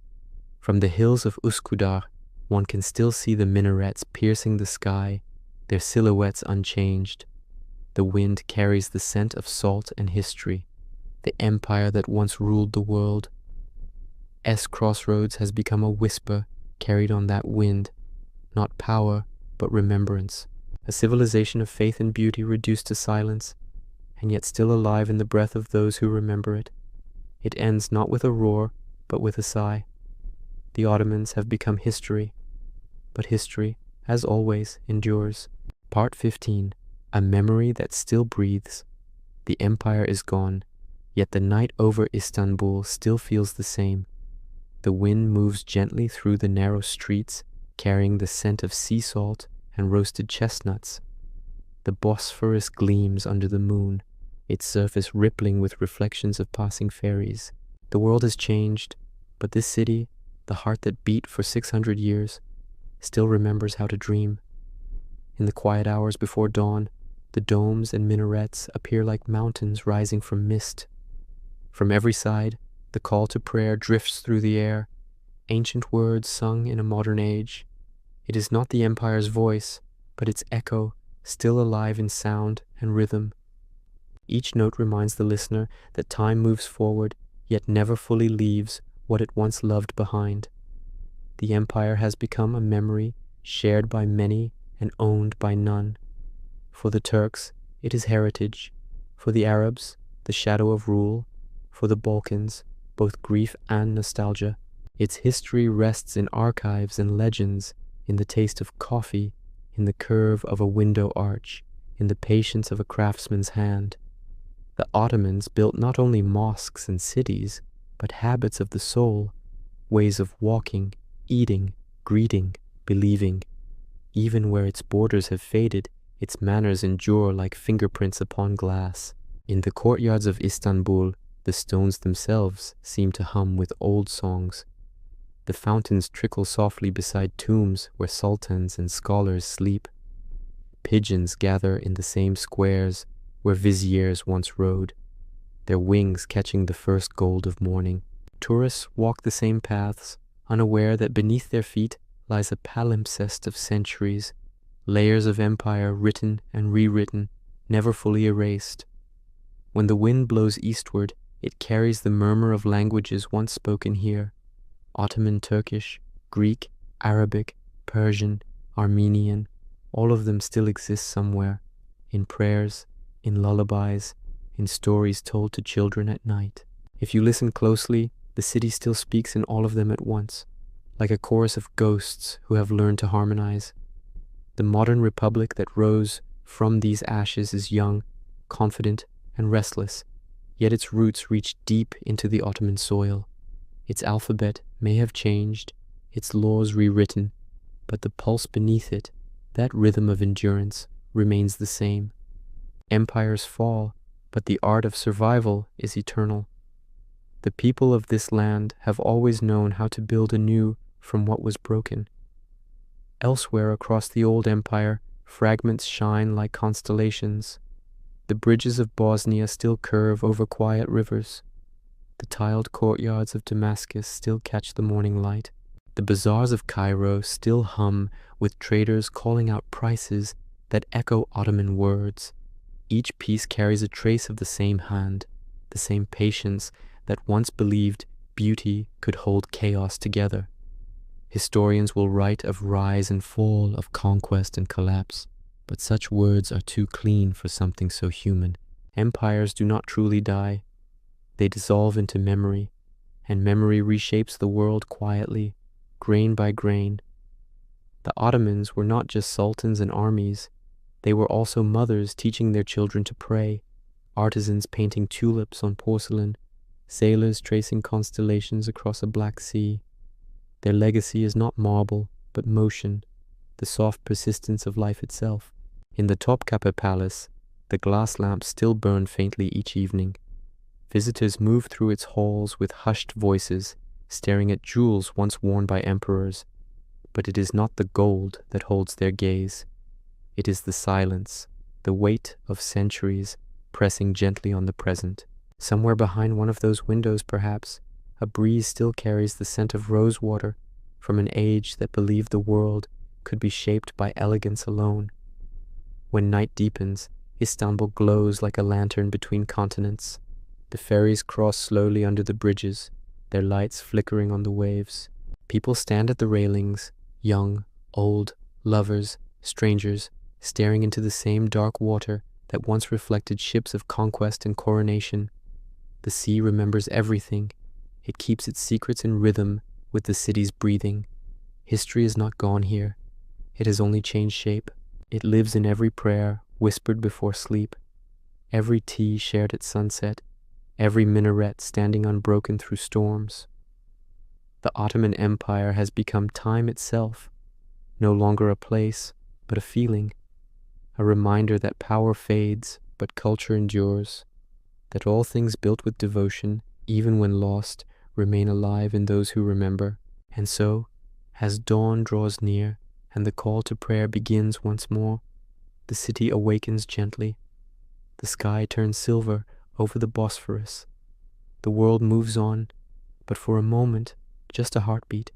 From the hills of Uskudar, one can still see the minarets piercing the sky, their silhouettes unchanged. The wind carries the scent of salt and history, the empire that once ruled the world. Crossroads has become a whisper carried on that wind, not power, but remembrance. A civilization of faith and beauty reduced to silence, and yet still alive in the breath of those who remember it. It ends not with a roar, but with a sigh. The Ottomans have become history, but history, as always, endures. Part 15. A memory that still breathes. The empire is gone, yet the night over Istanbul still feels the same. The wind moves gently through the narrow streets, carrying the scent of sea salt and roasted chestnuts. The Bosphorus gleams under the moon, its surface rippling with reflections of passing ferries. The world has changed, but this city, the heart that beat for 600 years, still remembers how to dream. In the quiet hours before dawn, the domes and minarets appear like mountains rising from mist. From every side, the call to prayer drifts through the air, ancient words sung in a modern age. It is not the empire's voice, but its echo, still alive in sound and rhythm. Each note reminds the listener that time moves forward, yet never fully leaves what it once loved behind. The empire has become a memory shared by many and owned by none. For the Turks, it is heritage. For the Arabs, the shadow of rule. For the Balkans, both grief and nostalgia. Its history rests in archives and legends, in the taste of coffee, in the curve of a window arch, in the patience of a craftsman's hand. The Ottomans built not only mosques and cities, but habits of the soul, ways of walking, eating, greeting, believing. Even where its borders have faded, its manners endure like fingerprints upon glass. In the courtyards of Istanbul, the stones themselves seem to hum with old songs. The fountains trickle softly beside tombs where sultans and scholars sleep. Pigeons gather in the same squares where viziers once rode, their wings catching the first gold of morning. Tourists walk the same paths, unaware that beneath their feet lies a palimpsest of centuries, layers of empire written and rewritten, never fully erased. When the wind blows eastward, it carries the murmur of languages once spoken here. Ottoman Turkish, Greek, Arabic, Persian, Armenian, all of them still exist somewhere, in prayers, in lullabies, in stories told to children at night. If you listen closely, the city still speaks in all of them at once, like a chorus of ghosts who have learned to harmonize. The modern republic that rose from these ashes is young, confident, and restless, yet its roots reach deep into the Ottoman soil. Its alphabet may have changed, its laws rewritten, but the pulse beneath it, that rhythm of endurance, remains the same. Empires fall, but the art of survival is eternal. The people of this land have always known how to build anew from what was broken. Elsewhere across the old empire, fragments shine like constellations. The bridges of Bosnia still curve over quiet rivers. The tiled courtyards of Damascus still catch the morning light. The bazaars of Cairo still hum with traders calling out prices that echo Ottoman words. Each piece carries a trace of the same hand, the same patience that once believed beauty could hold chaos together. Historians will write of rise and fall, of conquest and collapse, but such words are too clean for something so human. Empires do not truly die. They dissolve into memory, and memory reshapes the world quietly, grain by grain. The Ottomans were not just sultans and armies. They were also mothers teaching their children to pray, artisans painting tulips on porcelain, sailors tracing constellations across a black sea. Their legacy is not marble, but motion, the soft persistence of life itself. In the Topkapi Palace, the glass lamps still burn faintly each evening. Visitors move through its halls with hushed voices, staring at jewels once worn by emperors. But it is not the gold that holds their gaze. It is the silence, the weight of centuries pressing gently on the present. Somewhere behind one of those windows, perhaps, a breeze still carries the scent of rosewater from an age that believed the world could be shaped by elegance alone. When night deepens, Istanbul glows like a lantern between continents. The ferries cross slowly under the bridges, their lights flickering on the waves. People stand at the railings, young, old, lovers, strangers, staring into the same dark water that once reflected ships of conquest and coronation. The sea remembers everything. It keeps its secrets in rhythm with the city's breathing. History is not gone here. It has only changed shape. It lives in every prayer whispered before sleep, every tea shared at sunset, every minaret standing unbroken through storms. The Ottoman Empire has become time itself, no longer a place, but a feeling, a reminder that power fades, but culture endures, that all things built with devotion, even when lost, remain alive in those who remember. And so, as dawn draws near and the call to prayer begins once more, the city awakens gently. The sky turns silver over the Bosphorus. The world moves on, but for a moment, just a heartbeat,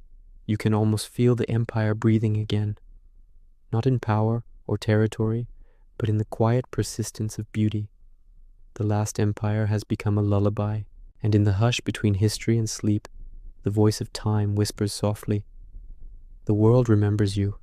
you can almost feel the empire breathing again. Not in power or territory, but in the quiet persistence of beauty. The last empire has become a lullaby, and in the hush between history and sleep, the voice of time whispers softly, "The world remembers you.